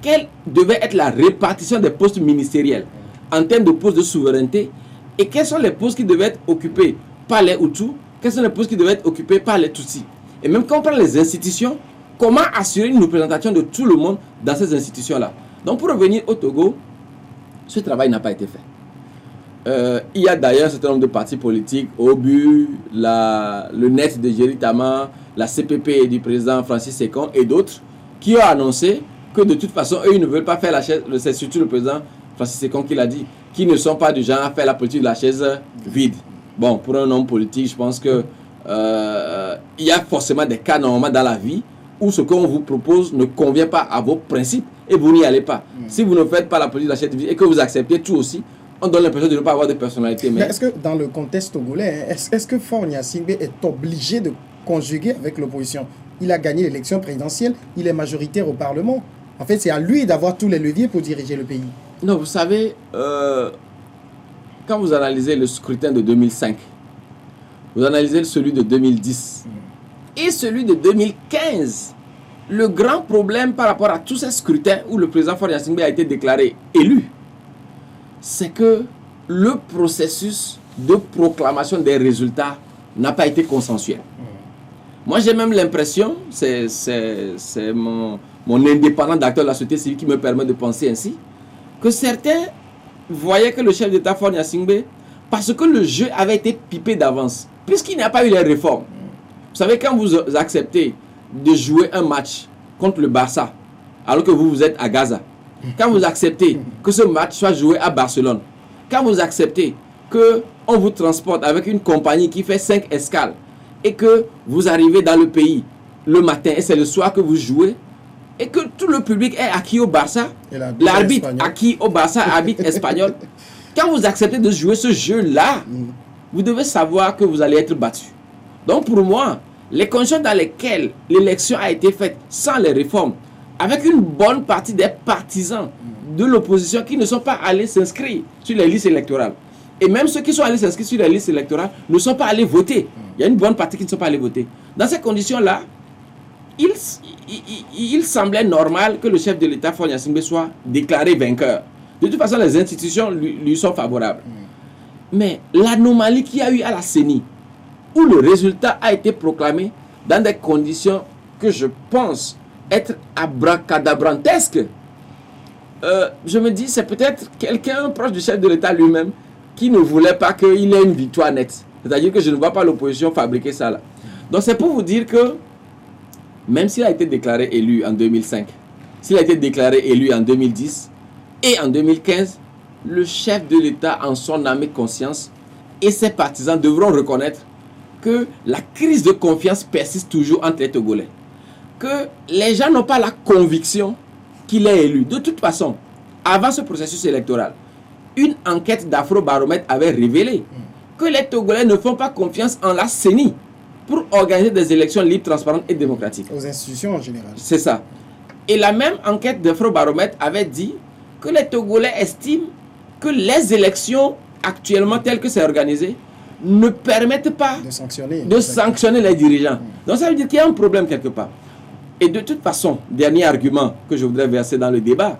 S2: quelle devait être la répartition des postes ministériels en termes de postes de souveraineté et quels sont les postes qui devaient être occupés par les Hutus, quels sont les postes qui devaient être occupés par les Tutsis. Et même quand on prend les institutions, comment assurer une représentation de tout le monde dans ces institutions-là. Donc pour revenir au Togo, ce travail n'a pas été fait. Il y a d'ailleurs un certain nombre de partis politiques, OBU, le NET de Jerry Tama, la CPP du président Francis Sekon et d'autres, qui ont annoncé que de toute façon, eux, ils ne veulent pas faire la chaise, c'est surtout le président Francis Sekon qui l'a dit, qui ne sont pas du genre à faire la politique de la chaise vide. Bon, pour un homme politique, je pense que il y a forcément des cas normalement dans la vie où ce qu'on vous propose ne convient pas à vos principes et vous n'y allez pas. Si vous ne faites pas la politique de la chaise vide et que vous acceptez tout aussi, on donne l'impression de ne pas avoir de personnalité. Mais
S1: est-ce que dans le contexte togolais, est-ce que Faure Gnassingbé est obligé de conjuguer avec l'opposition? Il a gagné l'élection présidentielle, il est majoritaire au Parlement. En fait, c'est à lui d'avoir tous les leviers pour diriger le pays.
S2: Non, vous savez, quand vous analysez le scrutin de 2005, vous analysez celui de 2010 et celui de 2015, le grand problème par rapport à tous ces scrutins où le président Faure Gnassingbé a été déclaré élu, c'est que le processus de proclamation des résultats n'a pas été consensuel. Moi, j'ai même l'impression, c'est mon indépendant d'acteur de la société civile qui me permet de penser ainsi, que certains voyaient que le chef d'État Faure Gnassingbé, parce que le jeu avait été pipé d'avance, puisqu'il n'y a pas eu les réformes, Vous savez, quand vous acceptez de jouer un match contre le Barça, alors que vous êtes à Gaza, quand vous acceptez que ce match soit joué à Barcelone, quand vous acceptez qu'on vous transporte avec une compagnie qui fait 5 escales et que vous arrivez dans le pays le matin et c'est le soir que vous jouez et que tout le public est acquis au Barça, l'arbitre acquis au Barça, arbitre espagnol, quand vous acceptez de jouer ce jeu-là, vous devez savoir que vous allez être battu. Donc pour moi, les conditions dans lesquelles l'élection a été faite sans les réformes, avec une bonne partie des partisans de l'opposition qui ne sont pas allés s'inscrire sur les listes électorales. Et même ceux qui sont allés s'inscrire sur les listes électorales ne sont pas allés voter. Il y a une bonne partie qui ne sont pas allés voter. Dans ces conditions-là, il semblait normal que le chef de l'État, Faure Gnassingbé, soit déclaré vainqueur. De toute façon, les institutions lui sont favorables. Mais l'anomalie qu'il y a eu à la CENI, où le résultat a été proclamé dans des conditions que je pense être abracadabrantesques, je me dis, c'est peut-être quelqu'un proche du chef de l'État lui-même qui ne voulait pas qu'il ait une victoire nette. C'est-à-dire que je ne vois pas l'opposition fabriquer ça là. Donc c'est pour vous dire que même s'il a été déclaré élu en 2005, s'il a été déclaré élu en 2010 et en 2015, le chef de l'État en son âme et conscience et ses partisans devront reconnaître que la crise de confiance persiste toujours entre les Togolais. Que les gens n'ont pas la conviction qu'il est élu. De toute façon, avant ce processus électoral, une enquête d'Afrobaromètre avait révélé que les Togolais ne font pas confiance en la CENI pour organiser des élections libres, transparentes et démocratiques.
S1: Aux institutions en général.
S2: C'est ça. Et la même enquête d'Afrobaromètre avait dit que les Togolais estiment que les élections actuellement telles que c'est organisé ne permettent pas de sanctionner les dirigeants. Donc ça veut dire qu'il y a un problème quelque part. Et de toute façon, dernier argument que je voudrais verser dans le débat,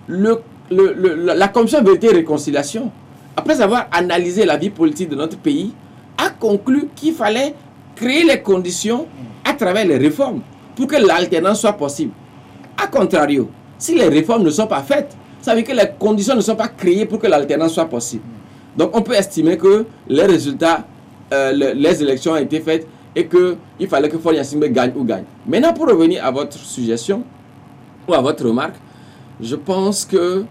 S2: la Commission Vérité et Réconciliation, après avoir analysé la vie politique de notre pays, a conclu qu'il fallait créer les conditions à travers les réformes pour que l'alternance soit possible. A contrario, si les réformes ne sont pas faites, ça veut dire que les conditions ne sont pas créées pour que l'alternance soit possible. Donc on peut estimer que les résultats, les élections ont été faites et qu'il fallait que Faure Gnassingbé gagne ou gagne. Maintenant, pour revenir à votre suggestion ou à votre remarque, je pense que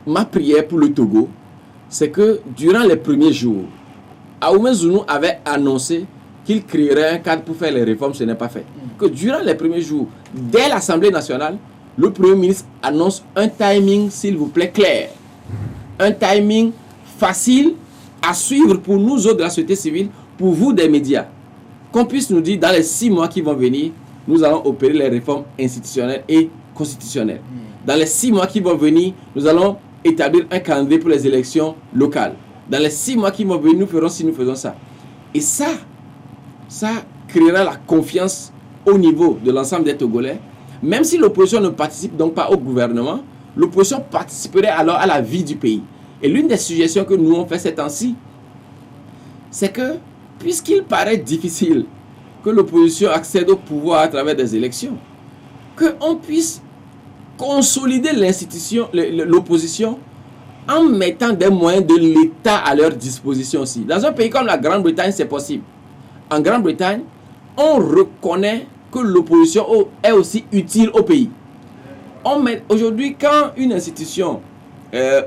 S2: ma prière pour le Togo, c'est que durant les premiers jours, Ahmed Zounou avait annoncé qu'il créerait un cadre pour faire les réformes, ce n'est pas fait. Que durant les premiers jours, dès l'Assemblée nationale, le Premier ministre annonce un timing, s'il vous plaît, clair. Un timing facile à suivre pour nous autres de la société civile, pour vous des médias. Qu'on puisse nous dire, dans les 6 mois qui vont venir, nous allons opérer les réformes institutionnelles et constitutionnelles. Dans les 6 mois qui vont venir, nous allons établir un calendrier pour les élections locales. Dans les 6 mois qui vont venir, nous ferons ci, nous faisons ça. Et ça créera la confiance au niveau de l'ensemble des Togolais. Même si l'opposition ne participe donc pas au gouvernement, l'opposition participerait alors à la vie du pays. Et l'une des suggestions que nous avons fait ces temps-ci, c'est que, puisqu'il paraît difficile que l'opposition accède au pouvoir à travers des élections, qu'on puisse consolider l'institution, l'opposition, en mettant des moyens de l'État à leur disposition aussi. Dans un pays comme la Grande-Bretagne, c'est possible. En Grande-Bretagne, on reconnaît que l'opposition est aussi utile au pays. Aujourd'hui, quand une institution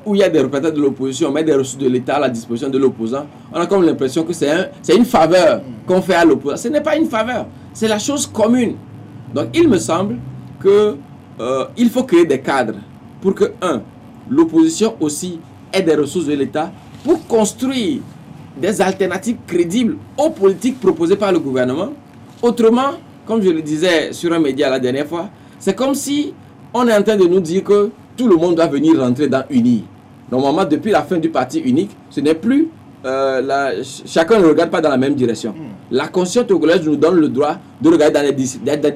S2: où il y a des représentants de l'opposition met des ressources de l'État à la disposition de l'opposant, on a comme l'impression que c'est une faveur qu'on fait à l'opposant. Ce n'est pas une faveur, c'est la chose commune. Donc il me semble qu'il faut créer des cadres pour que, l'opposition aussi ait des ressources de l'État pour construire des alternatives crédibles aux politiques proposées par le gouvernement. Autrement, comme je le disais sur un média la dernière fois, c'est comme si on est en train de nous dire que tout le monde doit venir rentrer dans UNI. Normalement, depuis la fin du parti unique, ce n'est plus... chacun ne regarde pas dans la même direction. La Constitution togolaise nous donne le droit de regarder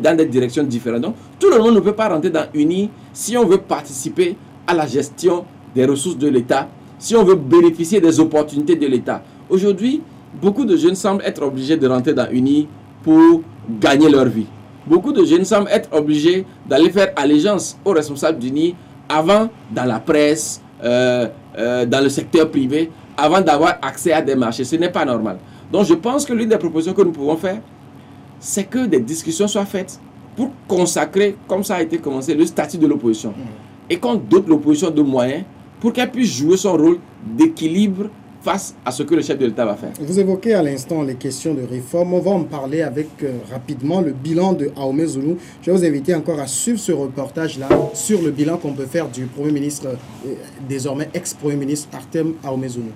S2: dans des directions différentes. Donc, tout le monde ne peut pas rentrer dans UNI si on veut participer à la gestion des ressources de l'État, si on veut bénéficier des opportunités de l'État. Aujourd'hui, beaucoup de jeunes semblent être obligés de rentrer dans UNI pour gagner leur vie. Beaucoup de jeunes semblent être obligés d'aller faire allégeance aux responsables d'UNI avant dans la presse, dans le secteur privé, avant d'avoir accès à des marchés. Ce n'est pas normal. Donc je pense que l'une des propositions que nous pouvons faire, c'est que des discussions soient faites pour consacrer, comme ça a été commencé, le statut de l'opposition. Et qu'on dote l'opposition de moyens pour qu'elle puisse jouer son rôle d'équilibre face à ce que le chef de l'État va faire.
S1: Vous évoquez à l'instant les questions de réforme. On va en parler avec rapidement le bilan de Ahomey Zulu. Je vais vous inviter encore à suivre ce reportage-là sur le bilan qu'on peut faire du Premier ministre, désormais ex-Premier ministre Artem Ahomey Zulu.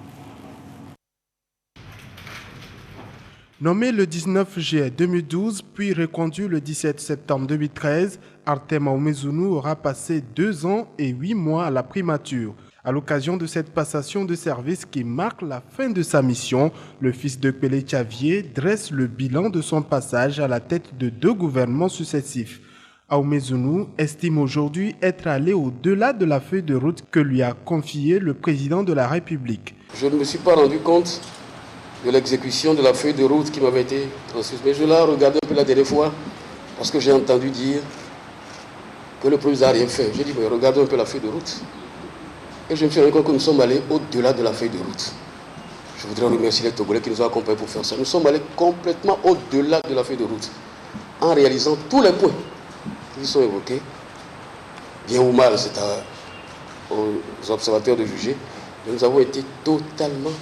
S7: Nommé le 19 juillet 2012, puis reconduit le 17 septembre 2013, Artem Ahomey Zulu aura passé 2 ans et 8 mois à la primature. À l'occasion de cette passation de service qui marque la fin de sa mission, le fils de Pélé Tchavier dresse le bilan de son passage à la tête de 2 gouvernements successifs. Ahomey Zulu estime aujourd'hui être allé au-delà de la feuille de route que lui a confiée le président de la République.
S8: Je ne me suis pas rendu compte de l'exécution de la feuille de route qui m'avait été transmise, mais je l'ai regardé un peu la dernière fois parce que j'ai entendu dire que le président n'a rien fait. J'ai dit, mais regardons un peu la feuille de route. Et je me suis rendu compte que nous sommes allés au-delà de la feuille de route. Je voudrais remercier les Togolais qui nous ont accompagnés pour faire ça. Nous sommes allés complètement au-delà de la feuille de route, en réalisant tous les points qui sont évoqués. Bien ou mal, c'est aux observateurs de juger, mais nous avons été totalement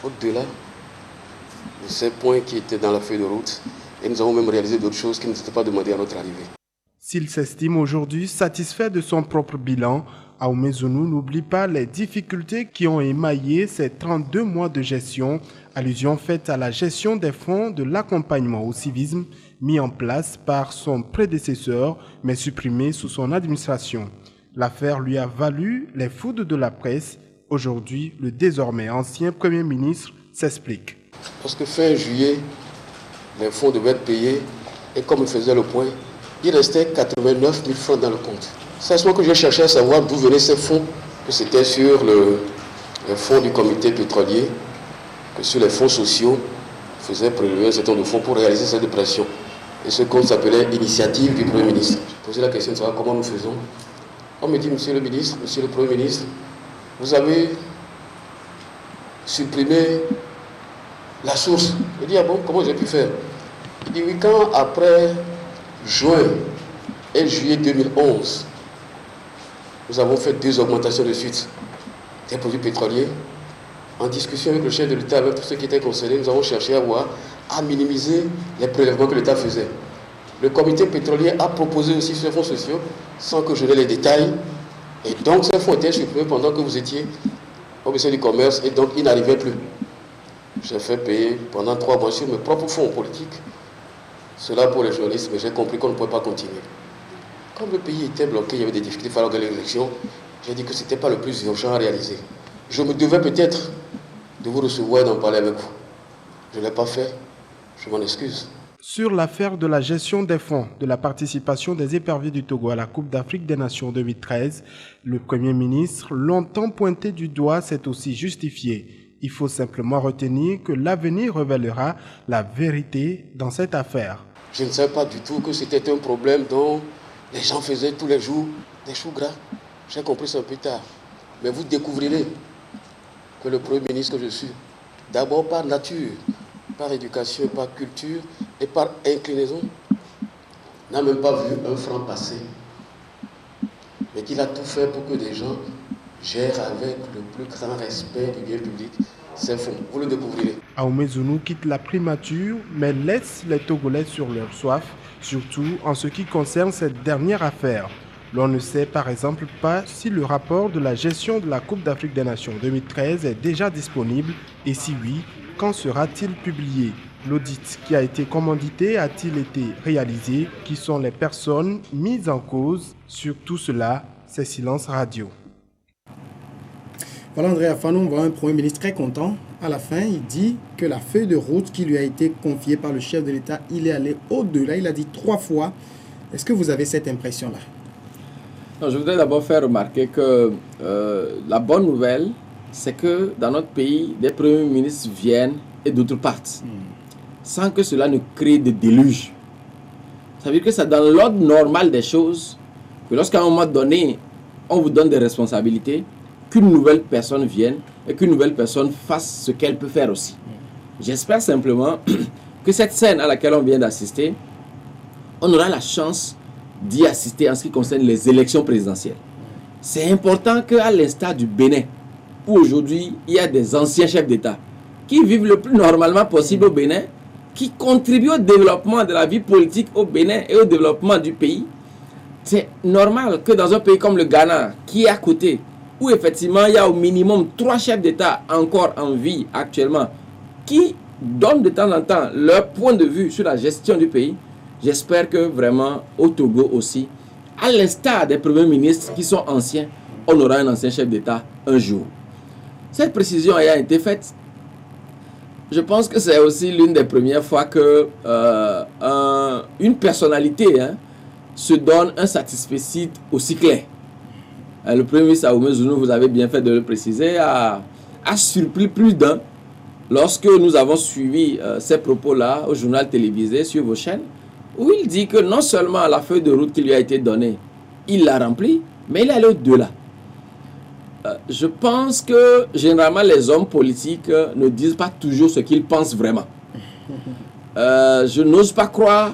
S8: au-delà de ces points qui étaient dans la feuille de route. Et nous avons même réalisé d'autres choses qui ne s'étaient pas demandées à notre arrivée.
S7: S'il s'estime aujourd'hui satisfait de son propre bilan, Ahomey Zulu n'oublie pas les difficultés qui ont émaillé ces 32 mois de gestion, allusion faite à la gestion des fonds de l'accompagnement au civisme mis en place par son prédécesseur, mais supprimé sous son administration. L'affaire lui a valu les foudres de la presse. Aujourd'hui, le désormais ancien Premier ministre s'explique.
S8: Parce que fin juillet, les fonds devaient être payés et comme il faisait le point, il restait 89 000 francs dans le compte. C'est à ce moment que j'ai cherché à savoir d'où venaient ces fonds, que c'était sur les fonds du comité pétrolier, que sur les fonds sociaux, faisait prélever un certain nombre de fonds pour réaliser cette opération. Et ce compte s'appelait Initiative du Premier ministre. J'ai posé la question de savoir comment nous faisons. On me dit, monsieur le ministre, monsieur le Premier ministre, vous avez supprimé la source. Je dis, ah bon, comment j'ai pu faire? Il dit, oui, quand après juin et juillet 2011, nous avons fait 2 augmentations de suite des produits pétroliers. En discussion avec le chef de l'État, avec tous ceux qui étaient concernés, nous avons cherché à minimiser les prélèvements que l'État faisait. Le comité pétrolier a proposé aussi ces fonds sociaux, sans que je n'ai les détails. Et donc, ces fonds étaient supprimés pendant que vous étiez au ministère du Commerce, et donc ils n'arrivaient plus. J'ai fait payer pendant 3 mois sur mes propres fonds politiques. Cela pour les journalistes, mais j'ai compris qu'on ne pouvait pas continuer. Comme le pays était bloqué, il y avait des difficultés, il fallait organiser l'élection, j'ai dit que ce n'était pas le plus urgent à réaliser. Je me devais peut-être de vous recevoir et d'en parler avec vous. Je ne l'ai pas fait, je m'en excuse.
S7: Sur l'affaire de la gestion des fonds de la participation des éperviers du Togo à la Coupe d'Afrique des Nations 2013, le Premier ministre, longtemps pointé du doigt, s'est aussi justifié. Il faut simplement retenir que l'avenir révélera la vérité dans cette affaire.
S8: Je ne savais pas du tout que c'était un problème dont les gens faisaient tous les jours des choux gras. J'ai compris ça un peu tard. Mais vous découvrirez que le Premier ministre que je suis, d'abord par nature, par éducation, par culture et par inclinaison, n'a même pas vu un franc passer. Mais qu'il a tout fait pour que des gens gèrent avec le plus grand respect du bien public ces fonds. Vous le découvrirez.
S7: Ahomey Zulu quitte la primature, mais laisse les Togolais sur leur soif, surtout en ce qui concerne cette dernière affaire. L'on ne sait par exemple pas si le rapport de la gestion de la Coupe d'Afrique des Nations 2013 est déjà disponible et si oui, quand sera-t-il publié? L'audit qui a été commandité a-t-il été réalisé? Qui sont les personnes mises en cause? Sur tout cela, c'est Silence Radio.
S1: Voilà, André Afanou, on voit un Premier ministre très content. À la fin, il dit que la feuille de route qui lui a été confiée par le chef de l'État, il est allé au-delà. Il a dit 3 fois. Est-ce que vous avez cette impression-là?
S2: Non, je voudrais d'abord faire remarquer que la bonne nouvelle, c'est que dans notre pays, des premiers ministres viennent et d'autres partent, sans que cela ne crée de déluge. Ça veut dire que c'est dans l'ordre normal des choses, que lorsqu'à un moment donné, on vous donne des responsabilités, qu'une nouvelle personne vienne et qu'une nouvelle personne fasse ce qu'elle peut faire aussi. J'espère simplement que cette scène à laquelle on vient d'assister, on aura la chance d'y assister en ce qui concerne les élections présidentielles. C'est important qu'à l'instar du Bénin, où aujourd'hui il y a des anciens chefs d'État qui vivent le plus normalement possible au Bénin, qui contribuent au développement de la vie politique au Bénin et au développement du pays. C'est normal que dans un pays comme le Ghana, qui est à côté, où effectivement il y a au minimum 3 chefs d'État encore en vie actuellement, qui donnent de temps en temps leur point de vue sur la gestion du pays, j'espère que vraiment au Togo aussi, à l'instar des premiers ministres qui sont anciens, on aura un ancien chef d'État un jour. Cette précision ayant été faite, je pense que c'est aussi l'une des premières fois que une personnalité se donne un satisfecit aussi clair. Le premier ministre Ahmed Zounou, vous avez bien fait de le préciser, a surpris plus d'un lorsque nous avons suivi ces propos-là au journal télévisé sur vos chaînes, où il dit que non seulement la feuille de route qui lui a été donnée, il l'a remplie, mais il est allé au-delà. Je pense que généralement les hommes politiques ne disent pas toujours ce qu'ils pensent vraiment. Je n'ose pas croire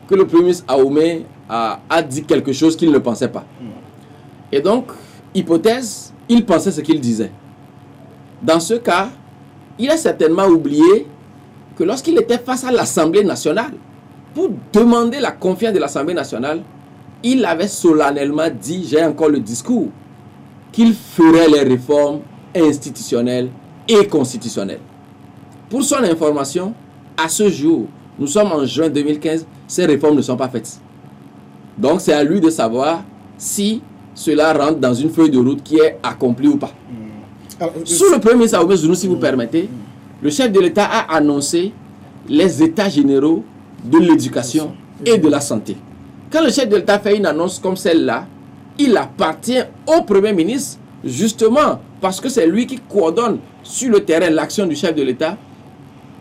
S2: que le premier ministre Ahmed a dit quelque chose qu'il ne pensait pas. Et donc, hypothèse, il pensait ce qu'il disait. Dans ce cas, il a certainement oublié que lorsqu'il était face à l'Assemblée nationale, pour demander la confiance de l'Assemblée nationale, il avait solennellement dit, j'ai encore le discours, qu'il ferait les réformes institutionnelles et constitutionnelles. Pour son information, à ce jour, nous sommes en juin 2015, ces réformes ne sont pas faites. Donc c'est à lui de savoir si cela rentre dans une feuille de route qui est accomplie ou pas. Sous le premier ministre Ahmed Zounou, si vous permettez, le chef de l'État a annoncé les états généraux de l'éducation et de la santé. Quand le chef de l'État fait une annonce comme celle-là, il appartient au Premier ministre, justement parce que c'est lui qui coordonne sur le terrain l'action du chef de l'État,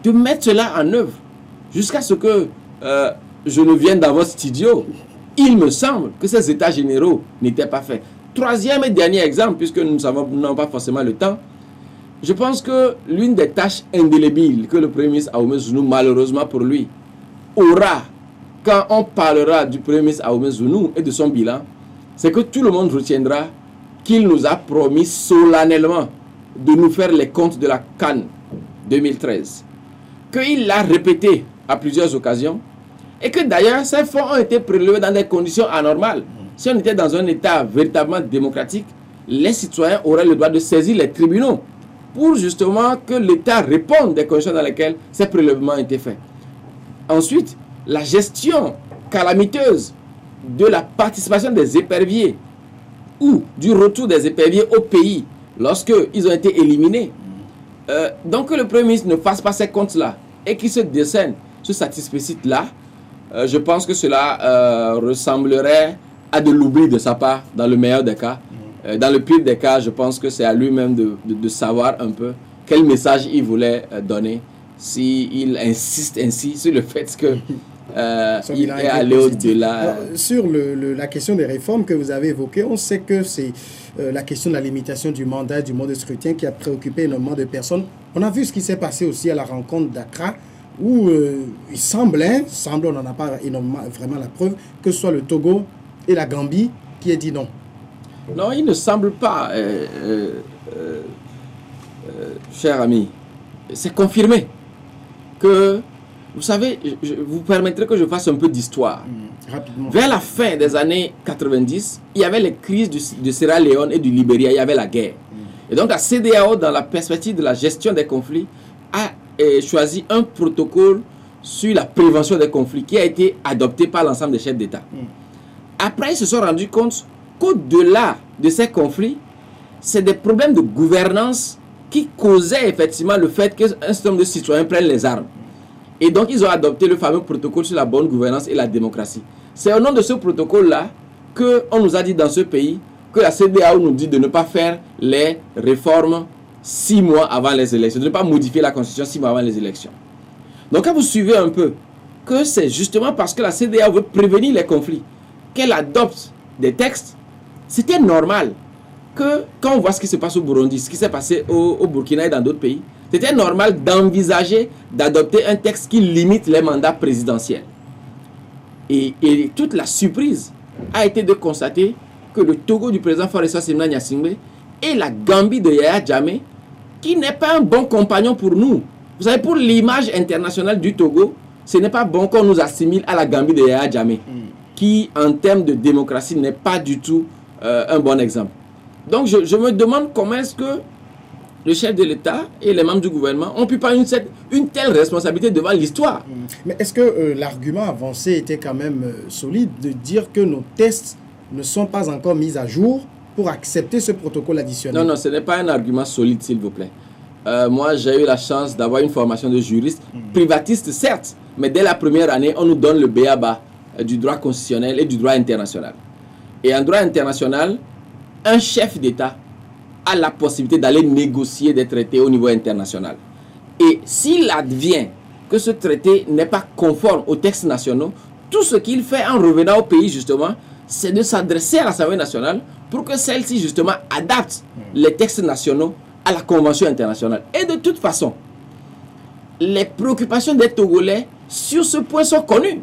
S2: de mettre cela en œuvre. Jusqu'à ce que je ne vienne dans votre studio, il me semble que ces états généraux n'étaient pas faits. Troisième et dernier exemple, puisque nous n'avons pas forcément le temps, je pense que l'une des tâches indélébiles que le Premier ministre Ahmed Zounou, malheureusement pour lui, aura quand on parlera du Premier ministre Ahmed Zounou et de son bilan, c'est que tout le monde retiendra qu'il nous a promis solennellement de nous faire les comptes de la CAN 2013. Qu'il l'a répété à plusieurs occasions et que d'ailleurs ces fonds ont été prélevés dans des conditions anormales. Si on était dans un État véritablement démocratique, les citoyens auraient le droit de saisir les tribunaux pour justement que l'État réponde des conditions dans lesquelles ces prélèvements ont été faits. Ensuite, la gestion calamiteuse de la participation des éperviers ou du retour des éperviers au pays lorsqu'ils ont été éliminés. Donc que le Premier ministre ne fasse pas ces comptes-là et qu'il se décerne ce satisfecit-là, je pense que cela ressemblerait à de l'oubli de sa part dans le meilleur des cas. Dans le pire des cas, je pense que c'est à lui-même de savoir un peu quel message il voulait donner s'il insiste ainsi sur le fait que il est allé au-delà.
S1: Sur la question des réformes que vous avez évoquées, on sait que c'est la question de la limitation du mandat, du mode de scrutin qui a préoccupé énormément de personnes. On a vu ce qui s'est passé aussi à la rencontre d'Accra, où il semble, on n'en a pas énormément, vraiment la preuve, que ce soit le Togo et la Gambie qui aient dit non.
S2: Non, il ne semble pas, cher ami. C'est confirmé que, vous savez, vous permettrez que je fasse un peu d'histoire.
S1: Rapidement.
S2: Vers la fin des années 90, il y avait les crises de Sierra Leone et du Libéria, il y avait la guerre. Et donc la CEDEAO, dans la perspective de la gestion des conflits, a choisi un protocole sur la prévention des conflits qui a été adopté par l'ensemble des chefs d'État. Après, ils se sont rendus compte qu'au-delà de ces conflits, c'est des problèmes de gouvernance qui causaient effectivement le fait qu'un certain nombre de citoyens prennent les armes. Et donc, ils ont adopté le fameux protocole sur la bonne gouvernance et la démocratie. C'est au nom de ce protocole-là qu'on nous a dit dans ce pays que la CEDEAO nous dit de ne pas faire les réformes 6 mois avant les élections, de ne pas modifier la constitution 6 mois avant les élections. Donc, quand vous suivez un peu que c'est justement parce que la CEDEAO veut prévenir les conflits qu'elle adopte des textes, c'était normal que quand on voit ce qui se passe au Burundi, ce qui s'est passé au Burkina et dans d'autres pays, c'était normal d'envisager d'adopter un texte qui limite les mandats présidentiels. Et toute la surprise a été de constater que le Togo du président Faure Gnassingbé Gnassingbé et la Gambie de Yaya Jammeh, qui n'est pas un bon compagnon pour nous. Vous savez, pour l'image internationale du Togo, ce n'est pas bon qu'on nous assimile à la Gambie de Yaya Jammeh, qui, en termes de démocratie, n'est pas du tout un bon exemple. Donc, je me demande comment est-ce que le chef de l'État et les membres du gouvernement ont pu prendre une telle responsabilité devant l'histoire.
S1: Mais est-ce que l'argument avancé était quand même solide de dire que nos tests ne sont pas encore mis à jour pour accepter ce protocole additionnel?
S2: Non, ce n'est pas un argument solide, s'il vous plaît. Moi, j'ai eu la chance d'avoir une formation de juriste, privatiste certes, mais dès la première année, on nous donne le b.a.-ba du droit constitutionnel et du droit international. Et en droit international, un chef d'État a la possibilité d'aller négocier des traités au niveau international. Et s'il advient que ce traité n'est pas conforme aux textes nationaux, tout ce qu'il fait en revenant au pays, justement, c'est de s'adresser à l'Assemblée nationale pour que celle-ci, justement, adapte les textes nationaux à la Convention internationale. Et de toute façon, les préoccupations des Togolais sur ce point sont connues.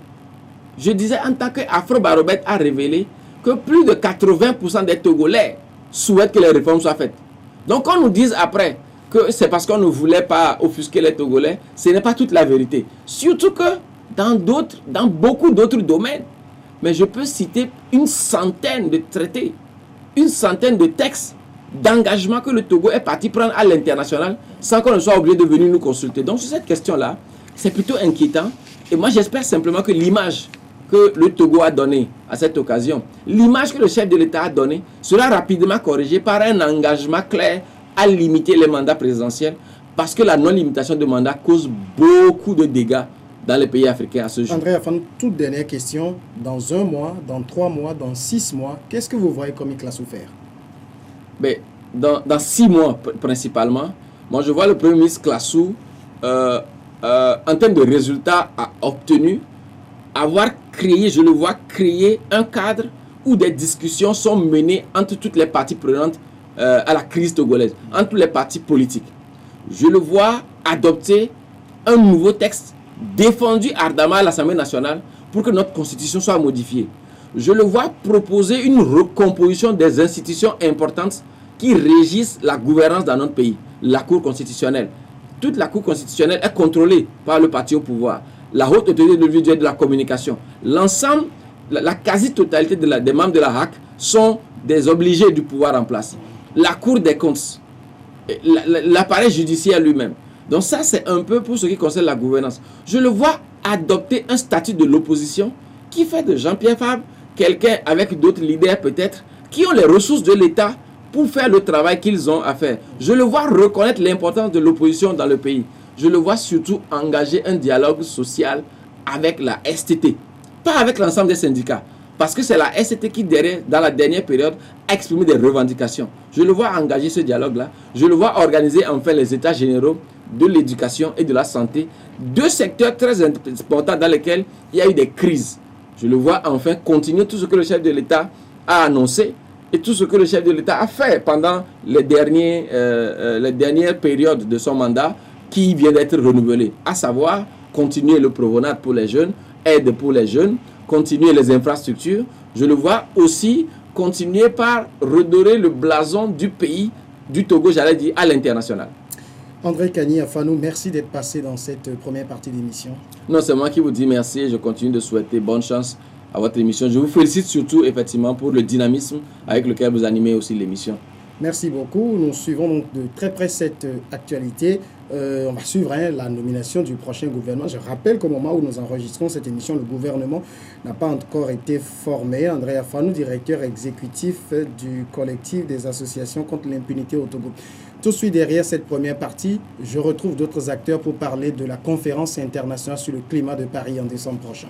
S2: Je disais, en tant qu'Afrobaromètre a révélé que plus de 80% des Togolais souhaitent que les réformes soient faites. Donc, on nous dise après que c'est parce qu'on ne voulait pas offusquer les Togolais, ce n'est pas toute la vérité. Surtout que dans beaucoup d'autres domaines, mais je peux citer une centaine de traités, une centaine de textes d'engagement que le Togo est parti prendre à l'international sans qu'on ne soit obligé de venir nous consulter. Donc, sur cette question-là, c'est plutôt inquiétant. Et moi, j'espère simplement que l'image que le Togo a donnée à cette occasion, l'image que le chef de l'État a donnée, sera rapidement corrigée par un engagement clair à limiter les mandats présidentiels, parce que la non-limitation de mandats cause beaucoup de dégâts dans les pays africains à ce jour.
S1: André Afan, toute dernière question. Dans 1 mois, dans 3 mois, dans 6 mois, qu'est-ce que vous voyez comme Iclassou faire?
S2: Mais dans 6 mois principalement, moi je vois le Premier ministre Classou en termes de résultats obtenus, avoir créé, je le vois créer un cadre où des discussions sont menées entre toutes les parties prenantes à la crise togolaise, entre tous les partis politiques. Je le vois adopter un nouveau texte défendu ardemment à l'Assemblée nationale pour que notre constitution soit modifiée. Je le vois proposer une recomposition des institutions importantes qui régissent la gouvernance dans notre pays. La Cour constitutionnelle. Toute la Cour constitutionnelle est contrôlée par le parti au pouvoir. La haute autorité de l'audiovisuel et de la communication. L'ensemble, la quasi-totalité des membres de la HAC sont des obligés du pouvoir en place. La Cour des comptes, l'appareil judiciaire lui-même. Donc ça, c'est un peu pour ce qui concerne la gouvernance. Je le vois adopter un statut de l'opposition qui fait de Jean-Pierre Fabre quelqu'un avec d'autres leaders peut-être, qui ont les ressources de l'État pour faire le travail qu'ils ont à faire. Je le vois reconnaître l'importance de l'opposition dans le pays. Je le vois surtout engager un dialogue social avec la STT, pas avec l'ensemble des syndicats. Parce que c'est la STT qui, dans la dernière période, a exprimé des revendications. Je le vois engager ce dialogue-là. Je le vois organiser enfin les états généraux de l'éducation et de la santé. 2 secteurs très importants dans lesquels il y a eu des crises. Je le vois enfin continuer tout ce que le chef de l'État a annoncé et tout ce que le chef de l'État a fait pendant les dernières périodes de son mandat qui vient d'être renouvelé. À savoir, continuer le provenade pour les jeunes, aide pour les jeunes, continuer les infrastructures. Je le vois aussi continuer par redorer le blason du pays, du Togo, j'allais dire, à l'international.
S1: André Kani Afanou, merci d'être passé dans cette première partie d'émission.
S2: Non, c'est moi qui vous dis merci et je continue de souhaiter bonne chance à votre émission. Je vous félicite surtout, effectivement, pour le dynamisme avec lequel vous animez aussi l'émission.
S1: Merci beaucoup. Nous suivons donc de très près cette actualité. On va suivre la nomination du prochain gouvernement. Je rappelle qu'au moment où nous enregistrons cette émission, le gouvernement n'a pas encore été formé. André Afanou, directeur exécutif du collectif des associations contre l'impunité au Togo. Tout de suite derrière cette première partie, je retrouve d'autres acteurs pour parler de la conférence internationale sur le climat de Paris en décembre prochain.